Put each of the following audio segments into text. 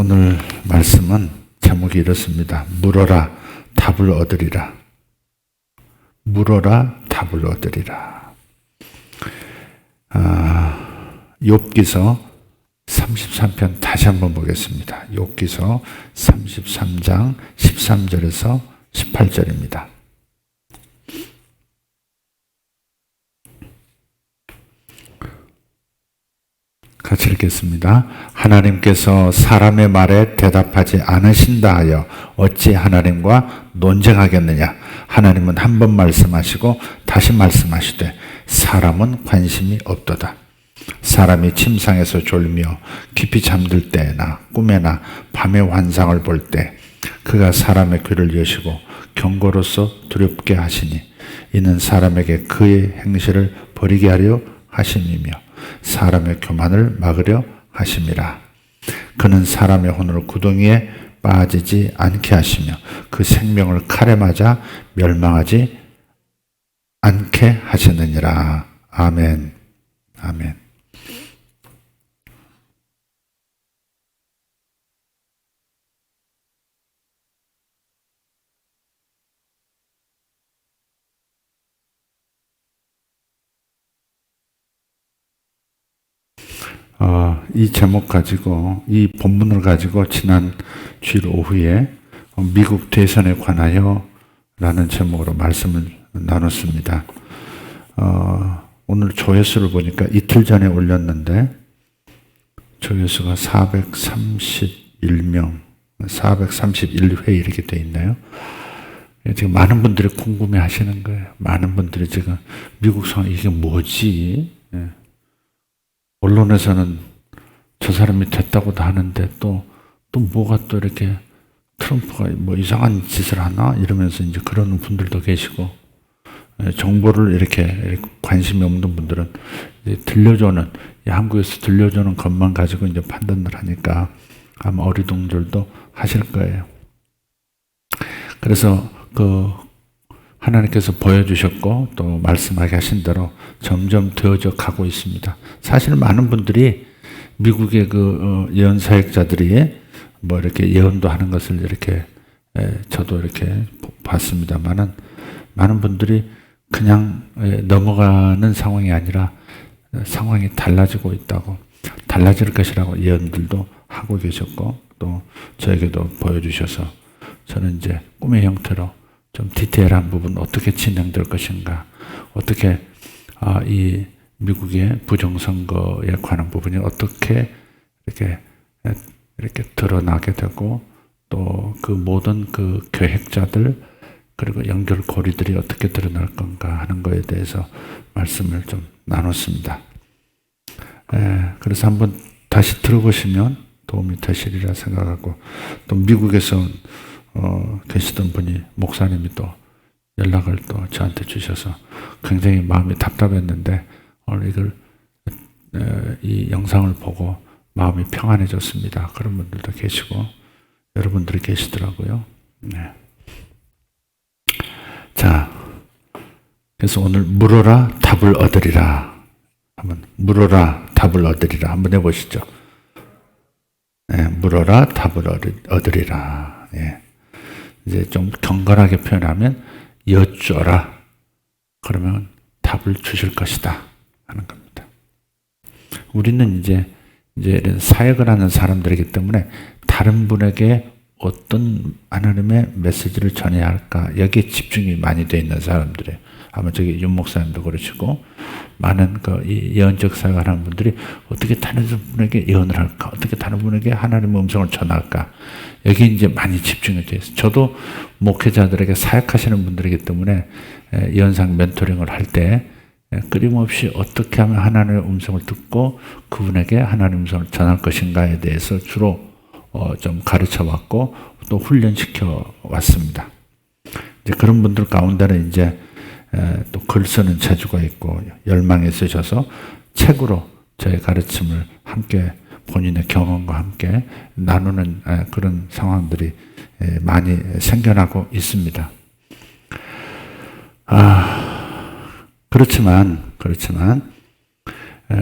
오늘 말씀은 제목이 이렇습니다. 물어라 답을 얻으리라. 물어라 답을 얻으리라. 욥기서 33편 다시 한번 보겠습니다. 욥기서 33장 13절에서 18절입니다. 같이 읽겠습니다. 하나님께서 사람의 말에 대답하지 않으신다 하여 어찌 하나님과 논쟁하겠느냐. 하나님은 한 번 말씀하시고 다시 말씀하시되 사람은 관심이 없도다. 사람이 침상에서 졸며 깊이 잠들 때나 꿈에나 밤의 환상을 볼 때 그가 사람의 귀를 여시고 경고로서 두렵게 하시니 이는 사람에게 그의 행실을 버리게 하려 하심이며 사람의 교만을 막으려 하심이라. 그는 사람의 혼을 구덩이에 빠지지 않게 하시며 그 생명을 칼에 맞아 멸망하지 않게 하시느니라. 아멘. 아멘. 이 제목 가지고, 이 본문을 가지고 지난 주일 오후에 미국 대선에 관하여 라는 제목으로 말씀을 나눴습니다. 오늘 조회수를 보니까 이틀 전에 올렸는데 조회수가 431명, 431회 이렇게 돼 있나요? 지금 많은 분들이 궁금해 하시는 거예요. 많은 분들이 지금 미국 상황 이게 뭐지? 언론에서는 저 사람이 됐다고도 하는데 또 뭐가 또 이렇게 트럼프가 뭐 이상한 짓을 하나? 이러면서 이제 그러는 분들도 계시고, 정보를 이렇게 관심이 없는 분들은 이제 들려주는, 한국에서 들려주는 것만 가지고 이제 판단을 하니까 아마 어리둥절도 하실 거예요. 그래서 하나님께서 보여주셨고 또 말씀하게 하신 대로 점점 되어져 가고 있습니다. 사실 많은 분들이 미국의 예언 사역자들이 뭐 이렇게 예언도 하는 것을 이렇게 저도 이렇게 봤습니다만은 많은 분들이 그냥 넘어가는 상황이 아니라 상황이 달라지고 있다고, 달라질 것이라고 예언들도 하고 계셨고 또 저에게도 보여주셔서 저는 이제 꿈의 형태로 좀 디테일한 부분 어떻게 진행될 것인가, 어떻게 이 미국의 부정선거에 관한 부분이 어떻게 이렇게 드러나게 되고 또 그 모든 그 계획자들 그리고 연결고리들이 어떻게 드러날 건가 하는 거에 대해서 말씀을 좀 나눴습니다. 그래서 한번 다시 들어보시면 도움이 되시리라 생각하고, 또 미국에서 계시던 분이, 목사님이 또 연락을 또 저한테 주셔서 굉장히 마음이 답답했는데 오늘 이 영상을 보고 마음이 평안해졌습니다. 그런 분들도 계시고 여러분들이 계시더라고요. 네. 자, 그래서 오늘 물어라 답을 얻으리라. 한번 물어라 답을 얻으리라 한번 해보시죠. 네, 물어라 답을 얻으리라. 예. 이제 좀 경건하게 표현하면 여쭈어라. 그러면 답을 주실 것이다 하는 겁니다. 우리는 이제 사역을 하는 사람들이기 때문에 다른 분에게 어떤 하나님의 메시지를 전해야 할까, 여기에 집중이 많이 되어 있는 사람들이에요. 아마 저기 윤 목사님도 그러시고 많은 이 예언적 사역을 하는 분들이 어떻게 다른 분에게 예언을 할까, 어떻게 다른 분에게 하나님의 음성을 전할까, 여기 이제 많이 집중이 되어 있어요. 저도 목회자들에게 사역하시는 분들이기 때문에 예언상 멘토링을 할 때 끊임없이 어떻게 하면 하나님의 음성을 듣고 그분에게 하나님의 음성을 전할 것인가에 대해서 주로 좀 가르쳐 왔고 또 훈련시켜 왔습니다. 이제 그런 분들 가운데는 이제 또 글 쓰는 재주가 있고 열망이 있으셔서 책으로 저의 가르침을 함께 본인의 경험과 함께 나누는 그런 상황들이 많이 생겨나고 있습니다. 그렇지만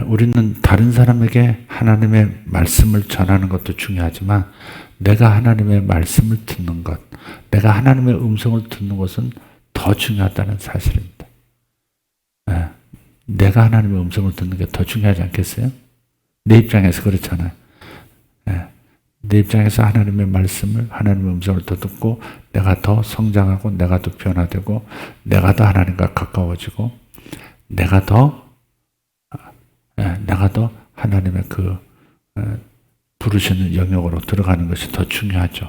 우리는 다른 사람에게 하나님의 말씀을 전하는 것도 중요하지만 내가 하나님의 말씀을 듣는 것, 내가 하나님의 음성을 듣는 것은 더 중요하다는 사실입니다. 내가 하나님의 음성을 듣는 게 더 중요하지 않겠어요? 내 입장에서 그렇잖아요. 내 입장에서 하나님의 말씀을, 하나님의 음성을 더 듣고 내가 더 성장하고 내가 더 변화되고 내가 더 하나님과 가까워지고 내가 더 하나님의 그 부르시는 영역으로 들어가는 것이 더 중요하죠.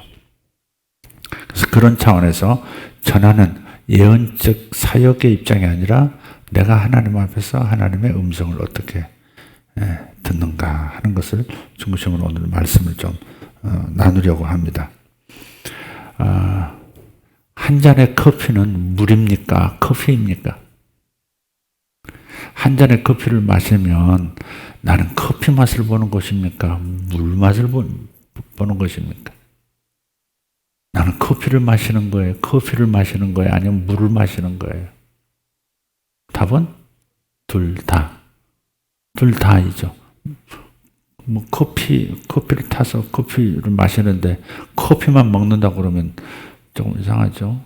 그래서 그런 차원에서 전하는 예언적 사역의 입장이 아니라 내가 하나님 앞에서 하나님의 음성을 어떻게 듣는가 하는 것을 중심으로 오늘 말씀을 좀 나누려고 합니다. 한 잔의 커피는 물입니까? 커피입니까? 한 잔의 커피를 마시면 나는 커피 맛을 보는 것입니까? 물 맛을 보는 것입니까? 나는 커피를 마시는 거예요? 커피를 마시는 거예요? 아니면 물을 마시는 거예요? 답은 둘 다. 둘 다이죠. 뭐 커피를 타서 커피를 마시는데 커피만 먹는다고 그러면 조금 이상하죠?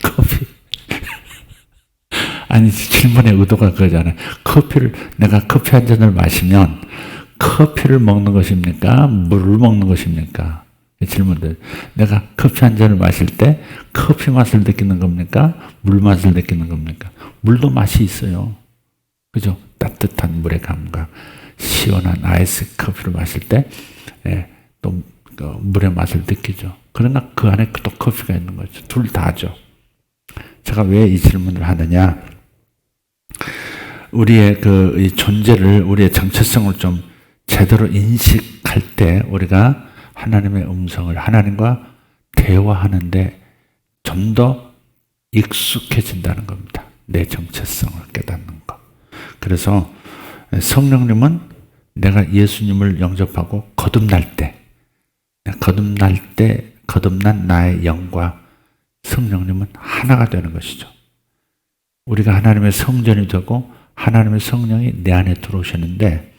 커피. 아니, 질문의 의도가 그거잖아요. 내가 커피 한 잔을 마시면 커피를 먹는 것입니까? 물을 먹는 것입니까? 질문들. 내가 커피 한 잔을 마실 때 커피 맛을 느끼는 겁니까? 물 맛을 느끼는 겁니까? 물도 맛이 있어요. 그죠? 따뜻한 물의 감각, 시원한 아이스 커피를 마실 때, 또 물의 맛을 느끼죠. 그러나 그 안에 또 커피가 있는 거죠. 둘 다죠. 제가 왜 이 질문을 하느냐? 우리의 이 존재를, 우리의 정체성을 좀 제대로 인식할 때 우리가 하나님의 음성을, 하나님과 대화하는데 좀 더 익숙해진다는 겁니다. 내 정체성을 깨닫는 것. 그래서 성령님은 내가 예수님을 영접하고 거듭난 나의 영과 성령님은 하나가 되는 것이죠. 우리가 하나님의 성전이 되고 하나님의 성령이 내 안에 들어오시는데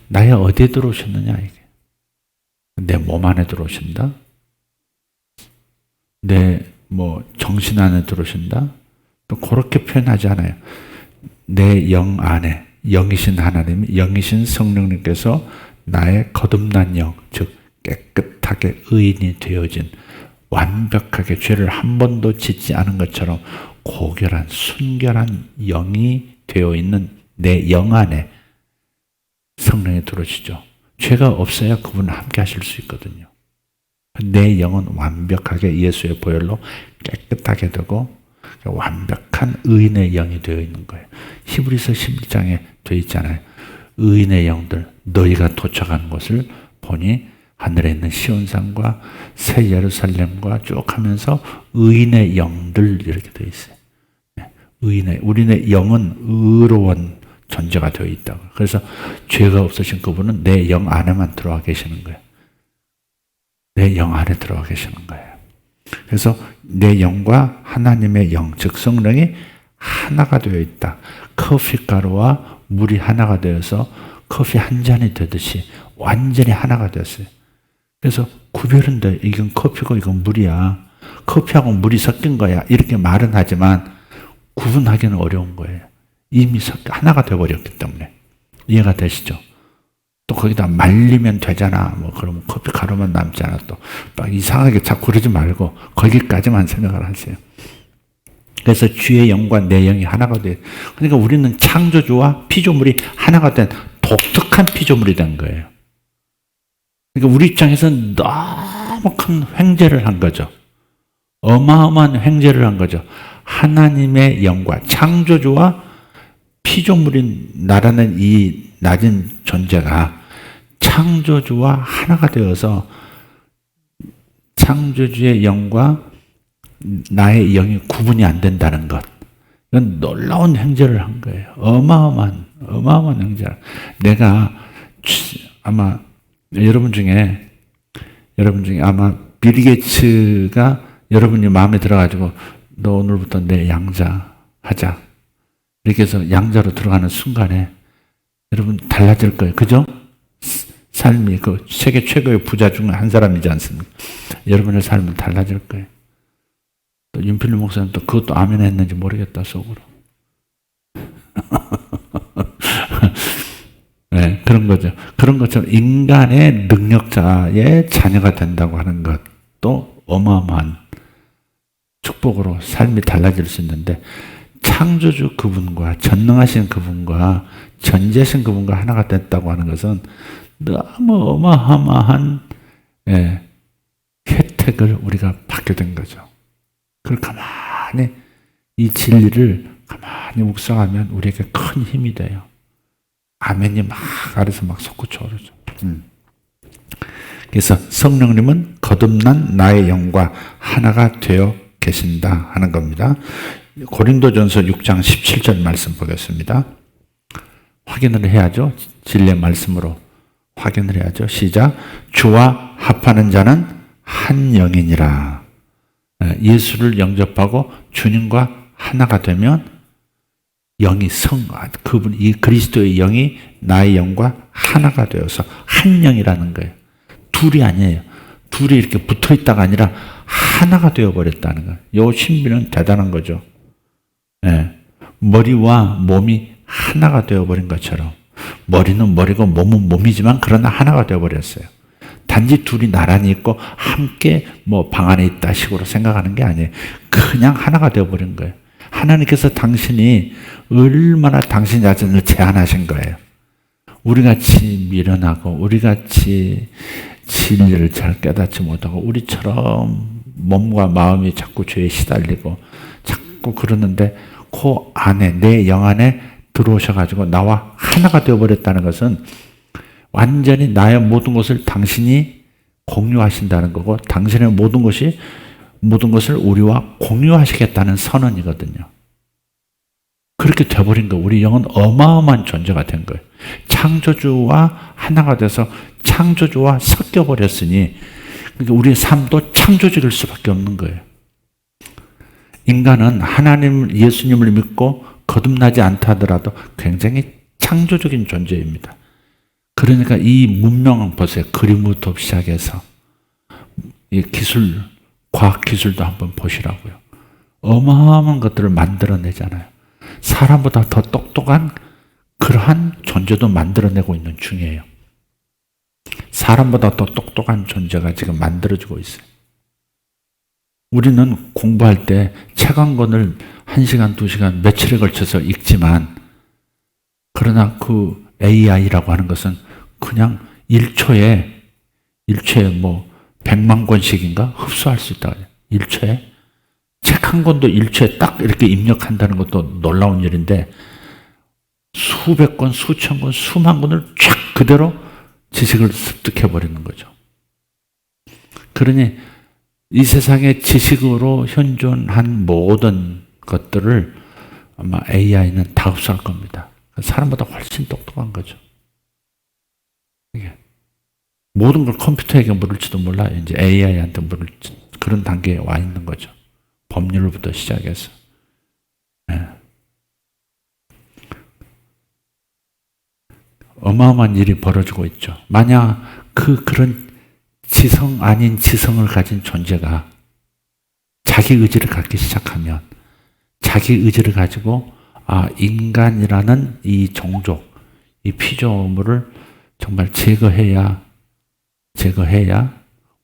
나의 어디에 들어오셨느냐 이게. 내 몸 안에 들어오신다. 내 정신 안에 들어오신다. 또 그렇게 표현하지 않아요. 내 영 안에 영이신 하나님, 영이신 성령님께서 나의 거듭난 영, 즉 깨끗하게 의인이 되어진 완벽하게 죄를 한 번도 짓지 않은 것처럼 고결한 순결한 영이 되어 있는 내 영 안에 성령이 들어오시죠. 죄가 없어야 그분은 함께 하실 수 있거든요. 내 영은 완벽하게 예수의 보혈로 깨끗하게 되고 완벽한 의인의 영이 되어 있는 거예요. 히브리서 11장에 되어 있잖아요. 의인의 영들 너희가 도착한 곳을 보니 하늘에 있는 시온산과 새 예루살렘과 쭉 하면서 의인의 영들 이렇게 되어 있어요. 우리의 영은 의로운 존재가 되어 있다고. 그래서 죄가 없으신 그분은 내 영 안에만 들어와 계시는 거예요. 내 영 안에 들어와 계시는 거예요. 그래서 내 영과 하나님의 영, 즉 성령이 하나가 되어 있다. 커피 가루와 물이 하나가 되어서 커피 한 잔이 되듯이 완전히 하나가 되었어요. 그래서 구별은 돼. 이건 커피고 이건 물이야. 커피하고 물이 섞인 거야. 이렇게 말은 하지만 구분하기는 어려운 거예요. 이미 하나가 되어버렸기 때문에. 이해가 되시죠? 또 거기다 말리면 되잖아. 그러면 커피 가루만 남잖아. 또 막 이상하게 자꾸 그러지 말고 거기까지만 생각을 하세요. 그래서 주의 영과 내 영이 하나가 돼. 그러니까 우리는 창조주와 피조물이 하나가 된 독특한 피조물이 된 거예요. 그러니까 우리 입장에서는 너무 큰 횡재를 한 거죠. 어마어마한 횡재를 한 거죠. 하나님의 영과 창조주와 피조물인 나라는 이 낮은 존재가 창조주와 하나가 되어서 창조주의 영과 나의 영이 구분이 안 된다는 것. 이건 놀라운 행제를 한 거예요. 어마어마한 행제를. 내가 아마 여러분 중에 아마 빌 게이츠가 여러분이 마음에 들어가지고 너 오늘부터 내 양자 하자. 이렇게 해서 양자로 들어가는 순간에 여러분 달라질 거예요. 그죠? 삶이 그 세계 최고의 부자 중 한 사람이지 않습니까? 여러분의 삶은 달라질 거예요. 또 윤필리 목사님 또 그것도 아멘 했는지 모르겠다 속으로. 네, 그런 거죠. 그런 것처럼 인간의 능력자의 자녀가 된다고 하는 것도 어마어마한 축복으로 삶이 달라질 수 있는데, 창조주 그분과 전능하신 그분과 전지하신 그분과 하나가 됐다고 하는 것은 너무 어마어마한 혜택을 우리가 받게 된 거죠. 그걸 가만히 이 진리를 가만히 묵상하면 우리에게 큰 힘이 돼요. 아멘이 막 아래서 막 솟구쳐 오르죠. 그래서 성령님은 거듭난 나의 영과 하나가 되어 계신다 하는 겁니다. 고린도전서 6장 17절 말씀 보겠습니다. 확인을 해야죠. 진리의 말씀으로 확인을 해야죠. 시작. 주와 합하는 자는 한 영이니라. 예수를 영접하고 주님과 하나가 되면 영이 그분, 이 그리스도의 영이 나의 영과 하나가 되어서 한 영이라는 거예요. 둘이 아니에요. 둘이 이렇게 붙어 있다가 아니라 하나가 되어버렸다는 거예요. 이 신비는 대단한 거죠. 머리와 몸이 하나가 되어버린 것처럼, 머리는 머리고 몸은 몸이지만 그러나 하나가 되어버렸어요. 단지 둘이 나란히 있고 함께 뭐 방 안에 있다 식으로 생각하는 게 아니에요. 그냥 하나가 되어버린 거예요. 하나님께서 당신이 얼마나 당신 자신을 제한하신 거예요. 우리같이 미련하고 우리같이 진리를 잘 깨닫지 못하고 우리처럼 몸과 마음이 자꾸 죄에 시달리고 자꾸 그러는데 그 안에 내 영 안에 들어오셔가지고 나와 하나가 되어버렸다는 것은 완전히 나의 모든 것을 당신이 공유하신다는 거고 당신의 모든 것을 우리와 공유하시겠다는 선언이거든요. 그렇게 돼버린 거. 우리 영은 어마어마한 존재가 된 거예요. 창조주와 하나가 돼서 창조주와 섞여버렸으니 그러니까 우리의 삶도 창조주일 수밖에 없는 거예요. 인간은 하나님, 예수님을 믿고 거듭나지 않다 하더라도 굉장히 창조적인 존재입니다. 그러니까 이 문명 보세요. 그림부터 시작해서 이 기술, 과학 기술도 한번 보시라고요. 어마어마한 것들을 만들어내잖아요. 사람보다 더 똑똑한 그러한 존재도 만들어내고 있는 중이에요. 사람보다 더 똑똑한 존재가 지금 만들어지고 있어요. 우리는 공부할 때 책 한 권을 1시간, 2시간, 며칠에 걸쳐서 읽지만 그러나 그 AI라고 하는 것은 그냥 1초에 뭐 100만 권씩인가 흡수할 수 있다. 1초에? 책 한 권도 1초에 딱 이렇게 입력한다는 것도 놀라운 일인데 수백 권, 수천 권, 수만 권을 쫙 그대로 지식을 습득해버리는 거죠. 그러니 이 세상의 지식으로 현존한 모든 것들을 아마 AI는 다 흡수할 겁니다. 사람보다 훨씬 똑똑한 거죠. 이게 모든 걸 컴퓨터에게 물을지도 몰라요. 이제 AI한테 물을 그런 단계에 와 있는 거죠. 법률부터 시작해서. 어마어마한 일이 벌어지고 있죠. 만약 그런 지성 아닌 지성을 가진 존재가 자기 의지를 갖기 시작하면 자기 의지를 가지고 인간이라는 이 종족, 이 피조물을 정말 제거해야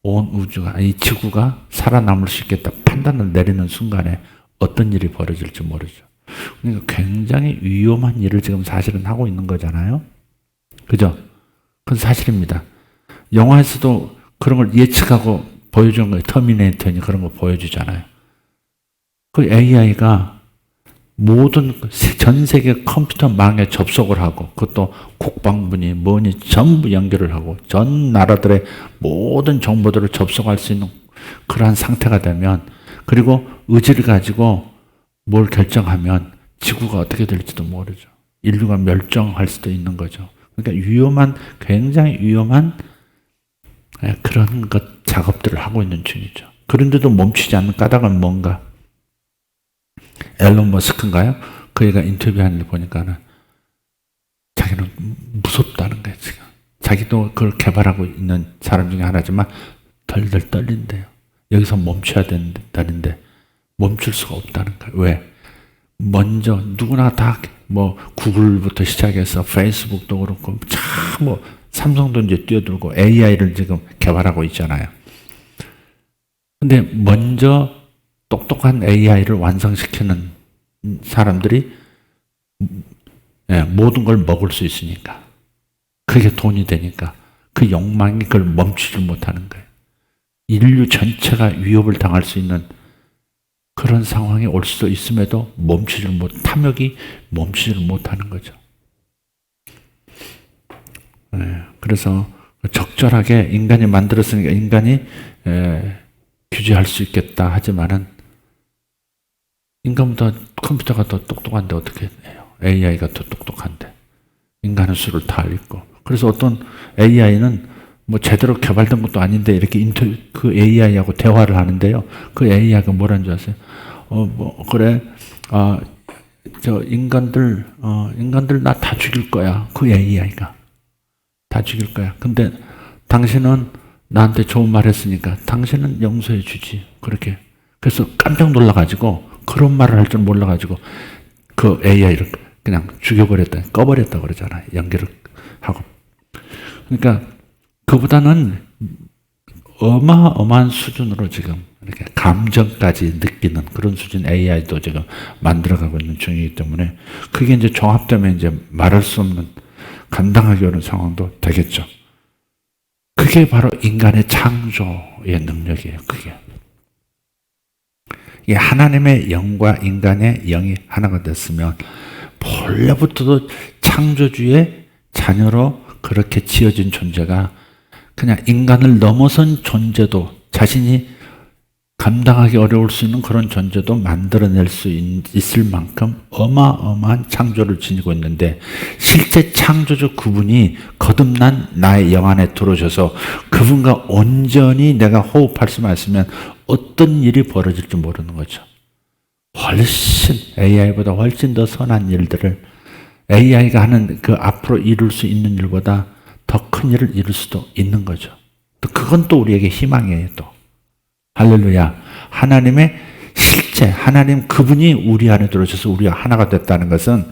온 우주가, 이 지구가 살아남을 수 있겠다 판단을 내리는 순간에 어떤 일이 벌어질지 모르죠. 그러니까 굉장히 위험한 일을 지금 사실은 하고 있는 거잖아요. 그죠? 그건 사실입니다. 영화에서도 그런 걸 예측하고 보여주는 거예요. 터미네이터니 그런 거 보여주잖아요. 그 AI가 모든 전 세계 컴퓨터망에 접속을 하고 그것도 국방부니 뭐니 전부 연결을 하고 전 나라들의 모든 정보들을 접속할 수 있는 그러한 상태가 되면 그리고 의지를 가지고 뭘 결정하면 지구가 어떻게 될지도 모르죠. 인류가 멸종할 수도 있는 거죠. 그러니까 굉장히 위험한 그런 작업들을 하고 있는 중이죠. 그런데도 멈추지 않는 까닭은 뭔가? 앨런 머스크인가요? 그 애가 인터뷰하는 데 보니까는 자기는 무섭다는 거예요, 지금. 자기도 그걸 개발하고 있는 사람 중에 하나지만 덜덜 떨린대요. 여기서 멈춰야 된다는데 멈출 수가 없다는 거예요. 왜? 먼저 누구나 다 뭐 구글부터 시작해서 페이스북도 그렇고 참 뭐 삼성도 이제 뛰어들고 AI를 지금 개발하고 있잖아요. 근데 먼저 똑똑한 AI를 완성시키는 사람들이 모든 걸 먹을 수 있으니까, 그게 돈이 되니까 그 욕망이 그걸 멈추지 못하는 거예요. 인류 전체가 위협을 당할 수 있는 그런 상황이 올 수도 있음에도 탐욕이 멈추지를 못하는 거죠. 그래서 적절하게 인간이 만들었으니까 인간이 규제할 수 있겠다 하지만은 인간보다 컴퓨터가 더 똑똑한데 어떻게 해요? AI가 더 똑똑한데 인간은 수를 다 읽고. 그래서 어떤 AI는 뭐 제대로 개발된 것도 아닌데 이렇게 그 AI하고 대화를 하는데요. 그 AI가 뭐라는 줄 아세요? 그래, 저 인간들 나 다 죽일 거야. 그 AI가 다 죽일 거야. 근데 당신은 나한테 좋은 말 했으니까 당신은 용서해 주지. 그렇게. 그래서 깜짝 놀라가지고 그런 말을 할 줄 몰라가지고 그 AI를 그냥 죽여버렸다, 꺼버렸다 그러잖아요. 연결을 하고. 그러니까 그보다는 어마어마한 수준으로 지금 이렇게 감정까지 느끼는 그런 수준 AI도 지금 만들어가고 있는 중이기 때문에 그게 이제 종합되면 이제 말할 수 없는 감당하기 어려운 상황도 되겠죠. 그게 바로 인간의 창조의 능력이에요. 그게. 이 하나님의 영과 인간의 영이 하나가 됐으면 본래부터도 창조주의 자녀로 그렇게 지어진 존재가 그냥 인간을 넘어선 존재도, 자신이 감당하기 어려울 수 있는 그런 존재도 만들어낼 수 있을 만큼 어마어마한 창조를 지니고 있는데, 실제 창조주 그분이 거듭난 나의 영 안에 들어오셔서 그분과 온전히 내가 호흡할 수만 있으면 어떤 일이 벌어질지 모르는 거죠. 훨씬 AI보다 훨씬 더 선한 일들을, AI가 하는 그 앞으로 이룰 수 있는 일보다 더 큰 일을 이룰 수도 있는 거죠. 또 그건 또 우리에게 희망이에요. 또 할렐루야. 하나님의 실제 하나님 그분이 우리 안에 들어오셔서 우리가 하나가 됐다는 것은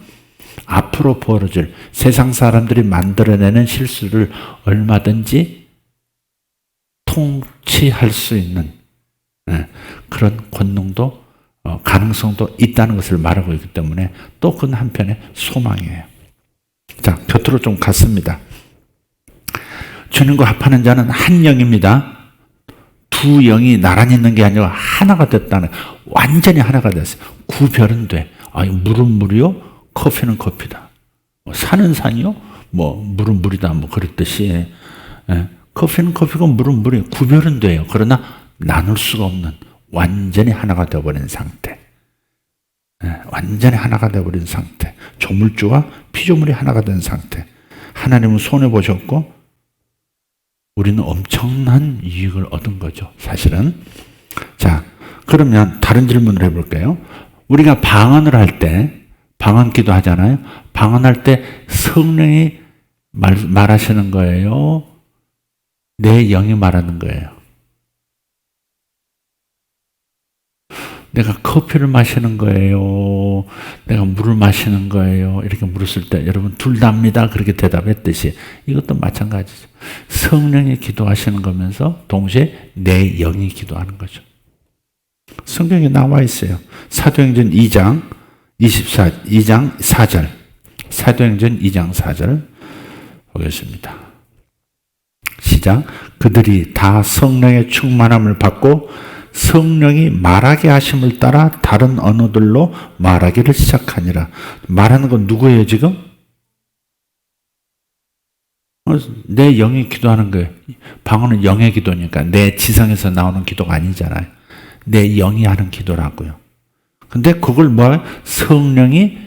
앞으로 벌어질 세상 사람들이 만들어내는 실수를 얼마든지 통치할 수 있는 그런 권능도 가능성도 있다는 것을 말하고 있기 때문에 또 그건 한편의 소망이에요. 자, 곁으로 좀 갔습니다. 주님과 합하는 자는 한 영입니다. 두 영이 나란히 있는 게 아니라 하나가 됐다는, 완전히 하나가 됐어요. 구별은 돼. 물은 물이요, 커피는 커피다. 산은 산이요, 물은 물이다. 그랬듯이 커피는 커피고 물은 물이요. 구별은 돼요. 그러나 나눌 수가 없는 완전히 하나가 되어버린 상태. 완전히 하나가 되어버린 상태. 조물주와 피조물이 하나가 된 상태. 하나님은 손해보셨고 우리는 엄청난 이익을 얻은 거죠, 사실은. 자, 그러면 다른 질문을 해볼게요. 우리가 방언을 할 때, 방언 기도 하잖아요. 방언할 때 성령이 말하시는 거예요? 내 영이 말하는 거예요? 내가 커피를 마시는 거예요? 내가 물을 마시는 거예요? 이렇게 물었을 때 여러분 둘 다입니다. 그렇게 대답했듯이 이것도 마찬가지죠. 성령이 기도하시는 거면서 동시에 내 영이 기도하는 거죠. 성경에 나와 있어요. 사도행전 2장 4절. 사도행전 2장 4절 보겠습니다. 시작. 그들이 다 성령의 충만함을 받고 성령이 말하게 하심을 따라 다른 언어들로 말하기를 시작하니라. 말하는 건 누구예요 지금? 내 영이 기도하는 거예요. 방언은 영의 기도니까 내 지성에서 나오는 기도가 아니잖아요. 내 영이 하는 기도라고요. 근데 그걸 성령이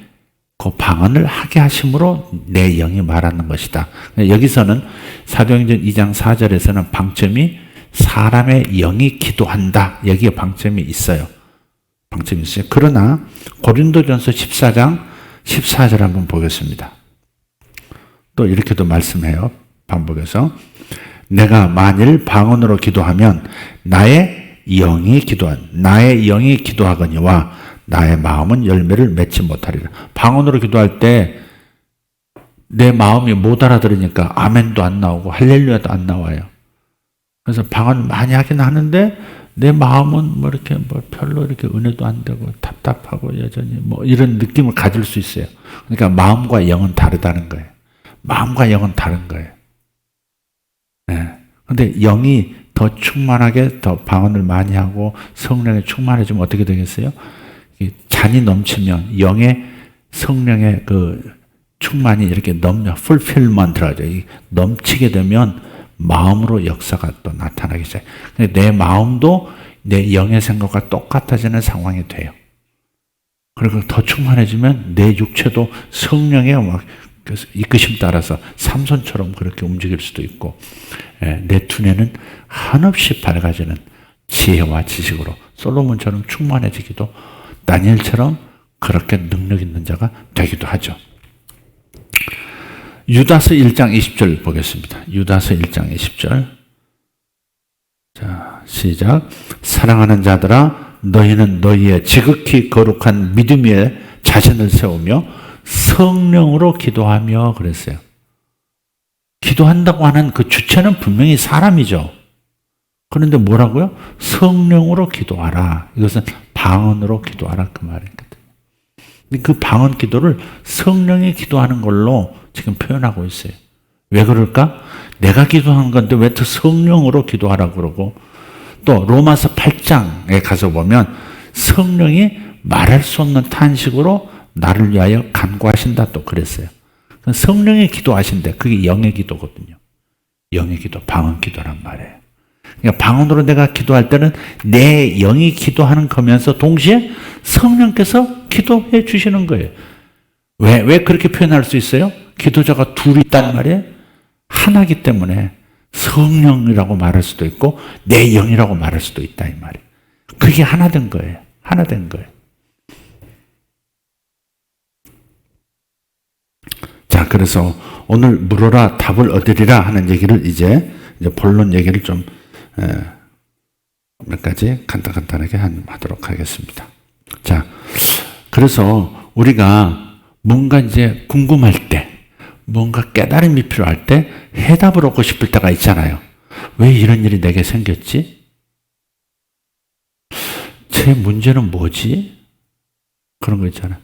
그 방언을 하게 하심으로 내 영이 말하는 것이다. 여기서는 사도행전 2장 4절에서는 방점이 사람의 영이 기도한다. 여기에 방점이 있어요. 방점이 있어요. 그러나 고린도전서 14장 14절 한번 보겠습니다. 또 이렇게도 말씀해요. 반복해서. 내가 만일 방언으로 기도하면 나의 영이 기도하거니와 나의 마음은 열매를 맺지 못하리라. 방언으로 기도할 때 내 마음이 못 알아들으니까 아멘도 안 나오고 할렐루야도 안 나와요. 그래서 방언 많이 하긴 하는데 내 마음은 별로 이렇게 은혜도 안 되고 답답하고 여전히 이런 느낌을 가질 수 있어요. 그러니까 마음과 영은 다르다는 거예요. 마음과 영은 다른 거예요. 네. 근데 영이 더 충만하게 더 방언을 많이 하고 성령에 충만해지면 어떻게 되겠어요? 잔이 넘치면 영의 성령의 그 충만이 이렇게 fulfillment라고 하죠. 넘치게 되면 마음으로 역사가 또 나타나기 시작해요. 근데 내 마음도 내 영의 생각과 똑같아지는 상황이 돼요. 그리고 더 충만해지면 내 육체도 성령의 이끄심 따라서 삼손처럼 그렇게 움직일 수도 있고, 내 두뇌는 한없이 밝아지는 지혜와 지식으로 솔로몬처럼 충만해지기도, 다니엘처럼 그렇게 능력 있는 자가 되기도 하죠. 유다서 1장 20절 보겠습니다. 유다서 1장 20절. 자, 시작. 사랑하는 자들아, 너희는 너희의 지극히 거룩한 믿음 위에 자신을 세우며 성령으로 기도하며 그랬어요. 기도한다고 하는 그 주체는 분명히 사람이죠. 그런데 뭐라고요? 성령으로 기도하라. 이것은 방언으로 기도하라 그 말이거든요. 그 방언 기도를 성령이 기도하는 걸로 지금 표현하고 있어요. 왜 그럴까? 내가 기도하는 건데 왜 또 성령으로 기도하라고 그러고, 또 로마서 8장에 가서 보면 성령이 말할 수 없는 탄식으로 나를 위하여 간구하신다 또 그랬어요. 성령이 기도하신대. 그게 영의 기도거든요. 영의 기도, 방언 기도란 말이에요. 그러니까 방언으로 내가 기도할 때는 내 영이 기도하는 거면서 동시에 성령께서 기도해 주시는 거예요. 왜 그렇게 표현할 수 있어요? 기도자가 둘이 있단 말이에요. 하나기 때문에 성령이라고 말할 수도 있고 내 영이라고 말할 수도 있다 이 말이에요. 그게 하나 된 거예요. 하나 된 거예요. 자, 그래서 오늘 물어라 답을 얻으리라 하는 얘기를 이제 본론 얘기를 좀 몇 가지 간단하게 하도록 하겠습니다. 자, 그래서 우리가 뭔가 이제 궁금할 때, 뭔가 깨달음이 필요할 때 해답을 얻고 싶을 때가 있잖아요. 왜 이런 일이 내게 생겼지? 제 문제는 뭐지? 그런 거 있잖아요.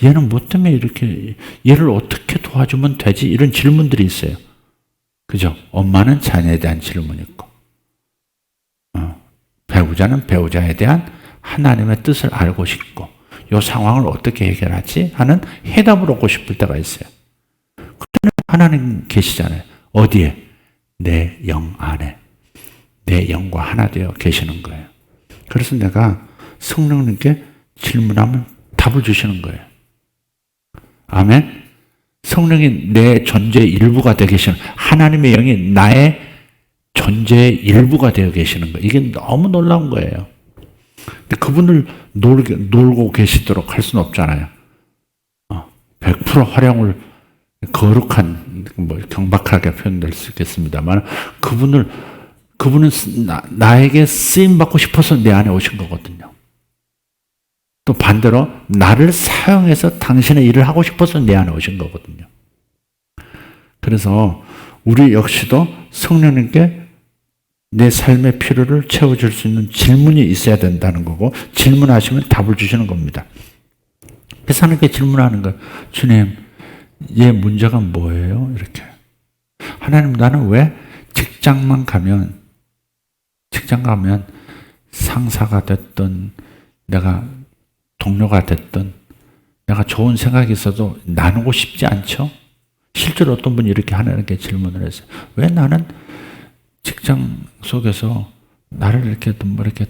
얘는 뭐 때문에 이렇게, 얘를 어떻게 도와주면 되지? 이런 질문들이 있어요. 그죠? 엄마는 자녀에 대한 질문이 있고, 배우자는 배우자에 대한 하나님의 뜻을 알고 싶고, 이 상황을 어떻게 해결하지? 하는 해답을 얻고 싶을 때가 있어요. 그때는 하나님 계시잖아요. 어디에? 내 영 안에. 내 영과 하나 되어 계시는 거예요. 그래서 내가 성령님께 질문하면 답을 주시는 거예요. 아멘. 성령이 내 존재의 일부가 되어 계시는, 하나님의 영이 나의 존재의 일부가 되어 계시는 거예요. 이게 너무 놀라운 거예요. 근데 그분을 놀고 계시도록 할 수는 없잖아요. 100% 활용을 거룩한, 경박하게 표현될 수 있겠습니다만, 그분은 나에게 쓰임받고 싶어서 내 안에 오신 거거든요. 또 반대로 나를 사용해서 당신의 일을 하고 싶어서 내 안에 오신 거거든요. 그래서 우리 역시도 성령님께 내 삶의 필요를 채워줄 수 있는 질문이 있어야 된다는 거고, 질문하시면 답을 주시는 겁니다. 그래서 하나님께 질문하는 거예요. 주님, 얘 문제가 뭐예요? 이렇게. 하나님, 나는 왜 직장 가면 상사가 됐든 내가 동료가 됐든 내가 좋은 생각이 있어도 나누고 싶지 않죠? 실제로 어떤 분이 이렇게 하나님께 질문을 했어요. 왜 나는 직장 속에서 나를 이렇게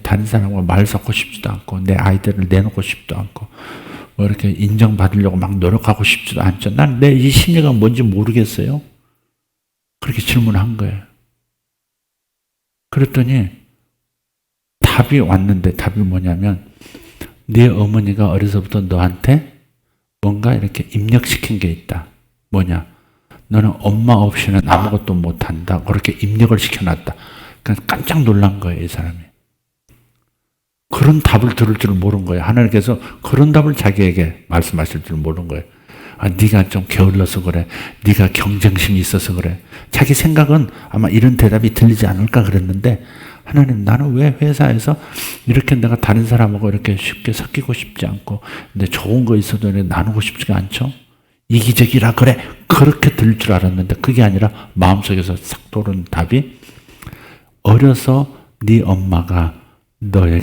다른 사람과 말 섞고 싶지도 않고 내 아이디어를 내놓고 싶지도 않고 이렇게 인정받으려고 막 노력하고 싶지도 않죠. 난 내 이 심리가 뭔지 모르겠어요. 그렇게 질문한 거예요. 그랬더니 답이 왔는데, 답이 뭐냐면 네 어머니가 어려서부터 너한테 뭔가 이렇게 입력시킨 게 있다. 뭐냐? 너는 엄마 없이는 아무것도 못한다. 그렇게 입력을 시켜놨다. 그러니까 깜짝 놀란 거예요, 이 사람이. 그런 답을 들을 줄 모르는 거예요. 하나님께서 그런 답을 자기에게 말씀하실 줄 모르는 거예요. 아, 네가 좀 게을러서 그래. 네가 경쟁심이 있어서 그래. 자기 생각은 아마 이런 대답이 들리지 않을까 그랬는데, 하나님, 나는 왜 회사에서 이렇게 내가 다른 사람하고 이렇게 쉽게 섞이고 싶지 않고, 근데 좋은 거 있어도 나누고 싶지가 않죠? 이기적이라 그래. 그렇게 들릴 줄 알았는데 그게 아니라 마음속에서 싹 도는 답이, 어려서 네 엄마가 너를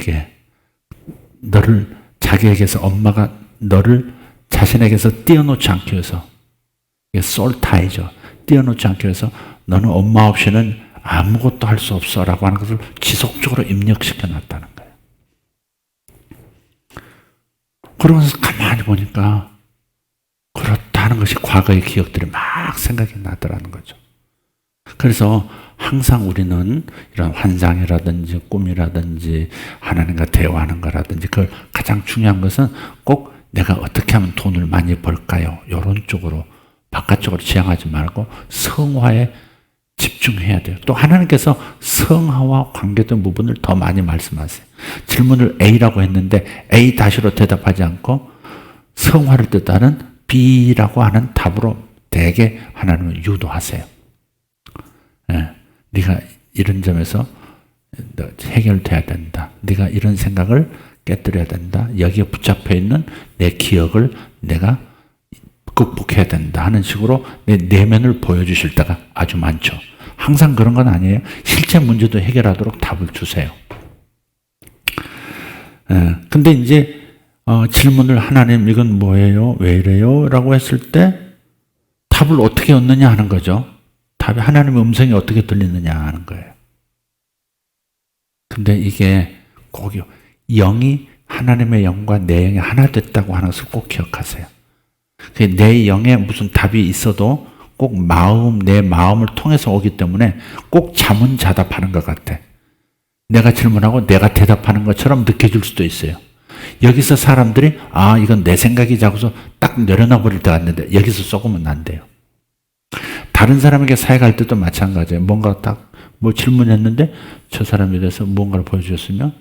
자기에게서, 엄마가 너를 자신에게서 띄워놓지 않기 위해서, 이게 솔타이죠. 띄워놓지 않기 위해서 너는 엄마 없이는 아무것도 할 수 없어 라고 하는 것을 지속적으로 입력시켜 놨다는 거예요. 그러면서 가만히 보니까 그렇다는 것이 과거의 기억들이 막 생각이 나더라는 거죠. 그래서 항상 우리는 이런 환상이라든지 꿈이라든지 하나님과 대화하는 거라든지, 그걸 가장 중요한 것은 꼭 내가 어떻게 하면 돈을 많이 벌까요? 이런 쪽으로, 바깥쪽으로 지향하지 말고 성화에 집중해야 돼요. 또 하나님께서 성화와 관계된 부분을 더 많이 말씀하세요. 질문을 A라고 했는데 A 다시로 대답하지 않고 성화를 뜻하는 B라고 하는 답으로 대개 하나님을 유도하세요. 예, 네가 이런 점에서 해결돼야 된다. 네가 이런 생각을 깨뜨려야 된다. 여기에 붙잡혀 있는 내 기억을 내가 극복해야 된다 하는 식으로 내 내면을 보여주실 때가 아주 많죠. 항상 그런 건 아니에요. 실제 문제도 해결하도록 답을 주세요. 근데 이제 질문을, 하나님 이건 뭐예요? 왜 이래요? 라고 했을 때 답을 어떻게 얻느냐 하는 거죠. 답이, 하나님의 음성이 어떻게 들리느냐 하는 거예요. 근데 이게 꼭 영이, 하나님의 영과 내 영이 하나 됐다고 하는 것을 꼭 기억하세요. 내 영에 무슨 답이 있어도 꼭 내 마음을 통해서 오기 때문에 꼭 자문자답하는 것 같아. 내가 질문하고 내가 대답하는 것처럼 느껴질 수도 있어요. 여기서 사람들이 이건 내 생각이지 하고서 딱 내려놔 버릴 때가 있는데 여기서 쏘으면 안 돼요. 다른 사람에게 사역할 때도 마찬가지예요. 뭔가 딱 질문했는데 저 사람에 대해서 무언가를 보여주셨으면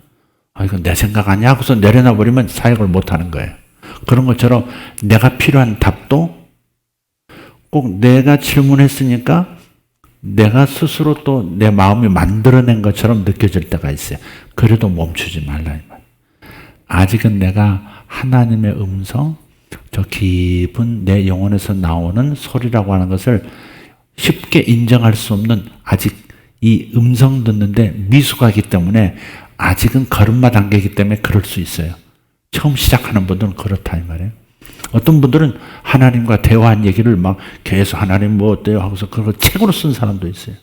이건 내 생각 아니야 하고서 내려놔 버리면 사역을 못 하는 거예요. 그런 것처럼 내가 필요한 답도 꼭 내가 질문했으니까 내가 스스로 또 내 마음이 만들어낸 것처럼 느껴질 때가 있어요. 그래도 멈추지 말라 이 말. 아직은 내가 하나님의 음성, 저 깊은 내 영혼에서 나오는 소리라고 하는 것을 쉽게 인정할 수 없는, 아직 이 음성 듣는데 미숙하기 때문에 아직은 걸음마 단계이기 때문에 그럴 수 있어요. 처음 시작하는 분들은 그렇다 이 말이에요. 어떤 분들은 하나님과 대화한 얘기를 막 계속 하나님 뭐 어때요 하고서 그걸 책으로 쓴 사람도 있어요.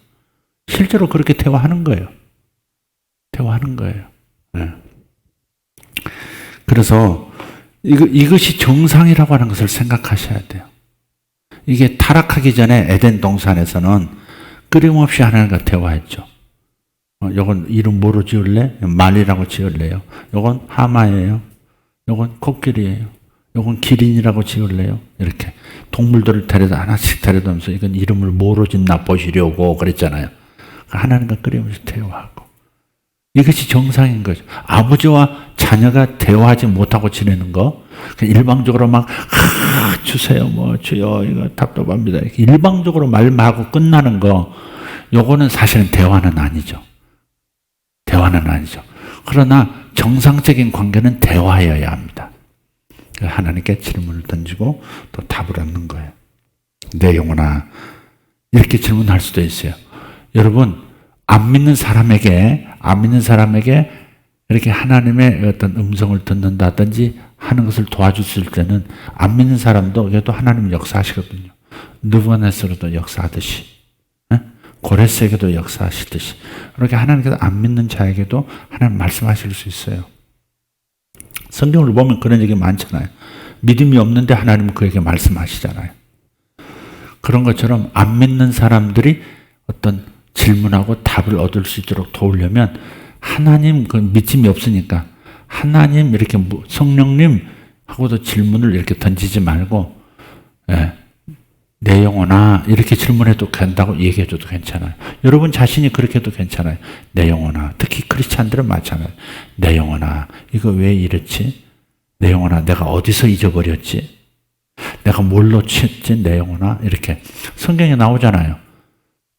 실제로 그렇게 대화하는 거예요. 대화하는 거예요. 네. 그래서 이것이 정상이라고 하는 것을 생각하셔야 돼요. 이게 타락하기 전에 에덴 동산에서는 끊임없이 하나님과 대화했죠. 요건 이름 뭐로 지을래? 말이라고 지을래요. 요건 하마예요. 요건 코끼리예요. 요건 기린이라고 지을래요. 이렇게 동물들을 하나씩 데려다면서 이건 이름을 뭐로 짓나 보시려고 그랬잖아요. 하나님과 끊임없이 대화하고. 이것이 정상인 거죠. 아버지와 자녀가 대화하지 못하고 지내는 거, 일방적으로 막 주세요, 뭐 주여 이거 답답합니다. 이렇게 일방적으로 말하고 끝나는 거, 요거는 사실은 대화는 아니죠. 대화는 아니죠. 그러나 정상적인 관계는 대화여야 합니다. 하나님께 질문을 던지고 또 답을 얻는 거예요. 내 영혼아, 이렇게 질문할 수도 있어요. 여러분, 안 믿는 사람에게 이렇게 하나님의 어떤 음성을 듣는다든지 하는 것을 도와주실 때는 안 믿는 사람도 그래도 하나님 역사하시거든요. 느부갓네살도 역사하듯이, 고레스에게도 역사하시듯이, 그렇게 하나님께서 안 믿는 자에게도 하나님 말씀하실 수 있어요. 성경을 보면 그런 얘기 많잖아요. 믿음이 없는데 하나님은 그에게 말씀하시잖아요. 그런 것처럼 안 믿는 사람들이 어떤 질문하고 답을 얻을 수 있도록 도우려면 하나님, 그 믿음이 없으니까 하나님, 이렇게 성령님, 하고도 질문을 이렇게 던지지 말고, 예, 내 영혼아 이렇게 질문해도 된다고 얘기해줘도 괜찮아요. 여러분 자신이 그렇게 해도 괜찮아요. 내 영혼아. 특히 크리스찬들은 마찬가지예요. 내 영혼아 이거 왜 이랬지? 내 영혼아 내가 어디서 잊어버렸지? 내가 뭘 놓쳤지? 내 영혼아. 이렇게 성경에 나오잖아요.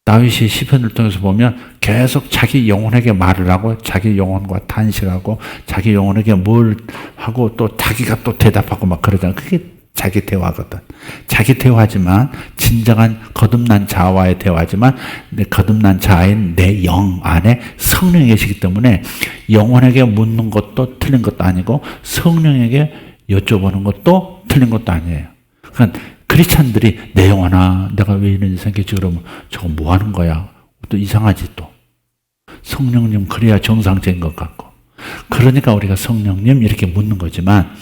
다윗이 시편을 통해서 보면 계속 자기 영혼에게 말을 하고 자기 영혼과 탄식하고 자기 영혼에게 뭘 하고 또 자기가 또 대답하고 막 그러잖아요. 그게 자기 대화거든. 자기 대화지만 진정한 거듭난 자와의 대화지만 거듭난 자인 내 영 안에 성령이 계시기 때문에 영혼에게 묻는 것도 틀린 것도 아니고 성령에게 여쭤보는 것도 틀린 것도 아니에요. 그러니까 크리스찬들이 내 영혼아 내가 왜 이런 생겼지 그러면 저거 뭐 하는 거야? 또 이상하지 또. 성령님 그래야 정상적인 것 같고. 그러니까 우리가 성령님 이렇게 묻는 거지만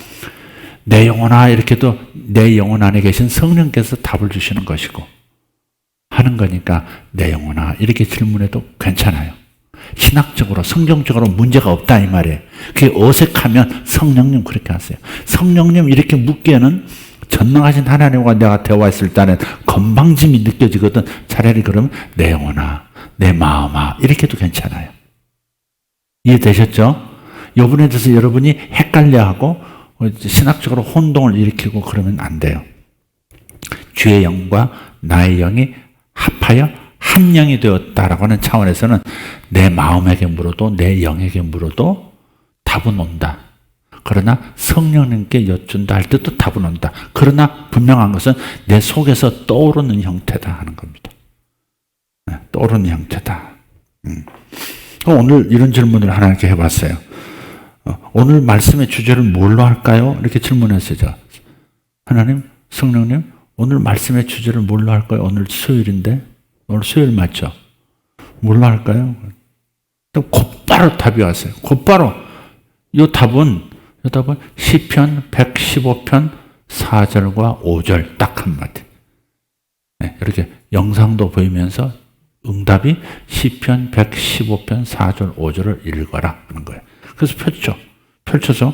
내 영혼아 이렇게도 내 영혼 안에 계신 성령께서 답을 주시는 것이고 하는 거니까 내 영혼아 이렇게 질문해도 괜찮아요. 신학적으로 성경적으로 문제가 없다 이 말이에요. 그게 어색하면 성령님 그렇게 하세요. 성령님 이렇게 묻기에는 전능하신 하나님과 내가 대화했을 때는 건방짐이 느껴지거든. 차라리 그러면 내 영혼아 내 마음아 이렇게 해도 괜찮아요. 이해되셨죠? 이분에 대해서 여러분이 헷갈려하고 신학적으로 혼동을 일으키고 그러면 안 돼요. 주의 영과 나의 영이 합하여 한 영이 되었다라고 하는 차원에서는 내 마음에게 물어도 내 영에게 물어도 답은 온다. 그러나 성령님께 여쭌다 할 때도 답은 온다. 그러나 분명한 것은 내 속에서 떠오르는 형태다 하는 겁니다. 떠오르는 형태다. 오늘 이런 질문을 하나님께 해봤어요. 오늘 말씀의 주제를 뭘로 할까요? 이렇게 질문했어요. 하나님, 성령님, 오늘 말씀의 주제를 뭘로 할까요? 오늘 수요일인데? 오늘 수요일 맞죠? 뭘로 할까요? 곧바로 답이 왔어요. 곧바로. 이 답은 시편 115편 4절과 5절 딱 한마디. 네, 이렇게 영상도 보이면서 응답이 시편 115편 4절 5절을 읽어라 하는 거예요. 그래서 펼쳐서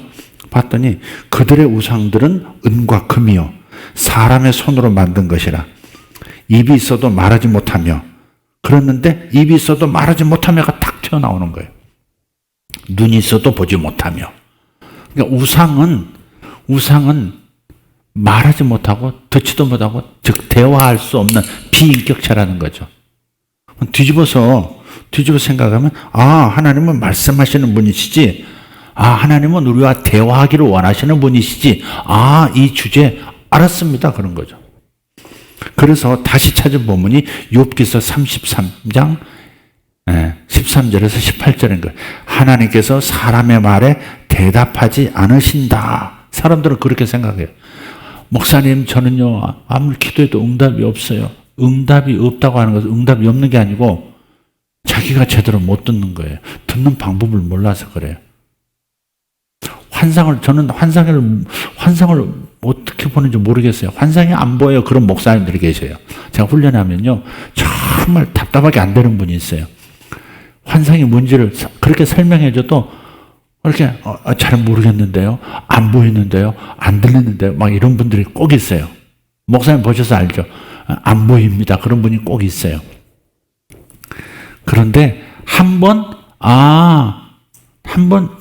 봤더니 그들의 우상들은 은과 금이요 사람의 손으로 만든 것이라 입이 있어도 말하지 못하며 그랬는데 입이 있어도 말하지 못하며가 딱 튀어나오는 거예요. 눈이 있어도 보지 못하며. 그러니까 우상은 말하지 못하고 듣지도 못하고 즉 대화할 수 없는 비인격체라는 거죠. 뒤집어서 생각하면 하나님은 말씀하시는 분이시지. 하나님은 우리와 대화하기를 원하시는 분이시지. 이 주제 알았습니다. 그런 거죠. 그래서 다시 찾은 본문이 욥기서 33장 13절에서 18절인 거예요. 하나님께서 사람의 말에 대답하지 않으신다. 사람들은 그렇게 생각해요. 목사님 저는요 아무리 기도해도 응답이 없어요. 응답이 없다고 하는 것은 응답이 없는 게 아니고 자기가 제대로 못 듣는 거예요. 듣는 방법을 몰라서 그래요. 저는 환상을 어떻게 보는지 모르겠어요. 환상이 안 보여요. 그런 목사님들이 계셔요. 제가 훈련하면요. 정말 답답하게 안 되는 분이 있어요. 환상이 뭔지를 그렇게 설명해줘도 그렇게 잘 모르겠는데요. 안 보이는데요. 안 들리는데요. 막 이런 분들이 꼭 있어요. 목사님 보셔서 알죠. 안 보입니다. 그런 분이 꼭 있어요. 그런데 한 번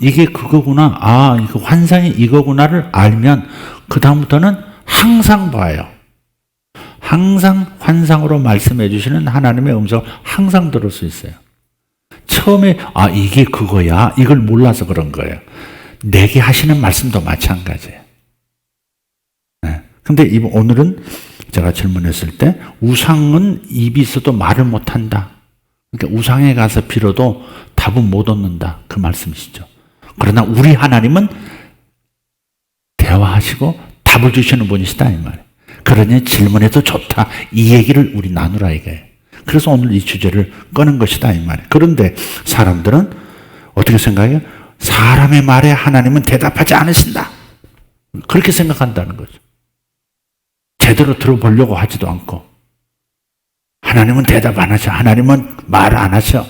이게 그거구나. 이거 환상이 이거구나를 알면 그다음부터는 항상 봐요. 항상 환상으로 말씀해 주시는 하나님의 음성을 항상 들을 수 있어요. 처음에 이게 그거야. 이걸 몰라서 그런 거예요. 내게 하시는 말씀도 마찬가지예요. 근데 오늘은 제가 질문했을 때 우상은 입이 있어도 말을 못한다. 그러니까 우상에 가서 빌어도 답은 못 얻는다. 그 말씀이시죠. 그러나 우리 하나님은 대화하시고 답을 주시는 분이시다 이 말이에요. 그러니 질문해도 좋다. 이 얘기를 우리 나누라 이거예요. 그래서 오늘 이 주제를 꺼낸 것이다 이 말이에요. 그런데 사람들은 어떻게 생각해요? 사람의 말에 하나님은 대답하지 않으신다. 그렇게 생각한다는 거죠. 제대로 들어보려고 하지도 않고 하나님은 대답 안 하셔. 하나님은 말 안 하셔.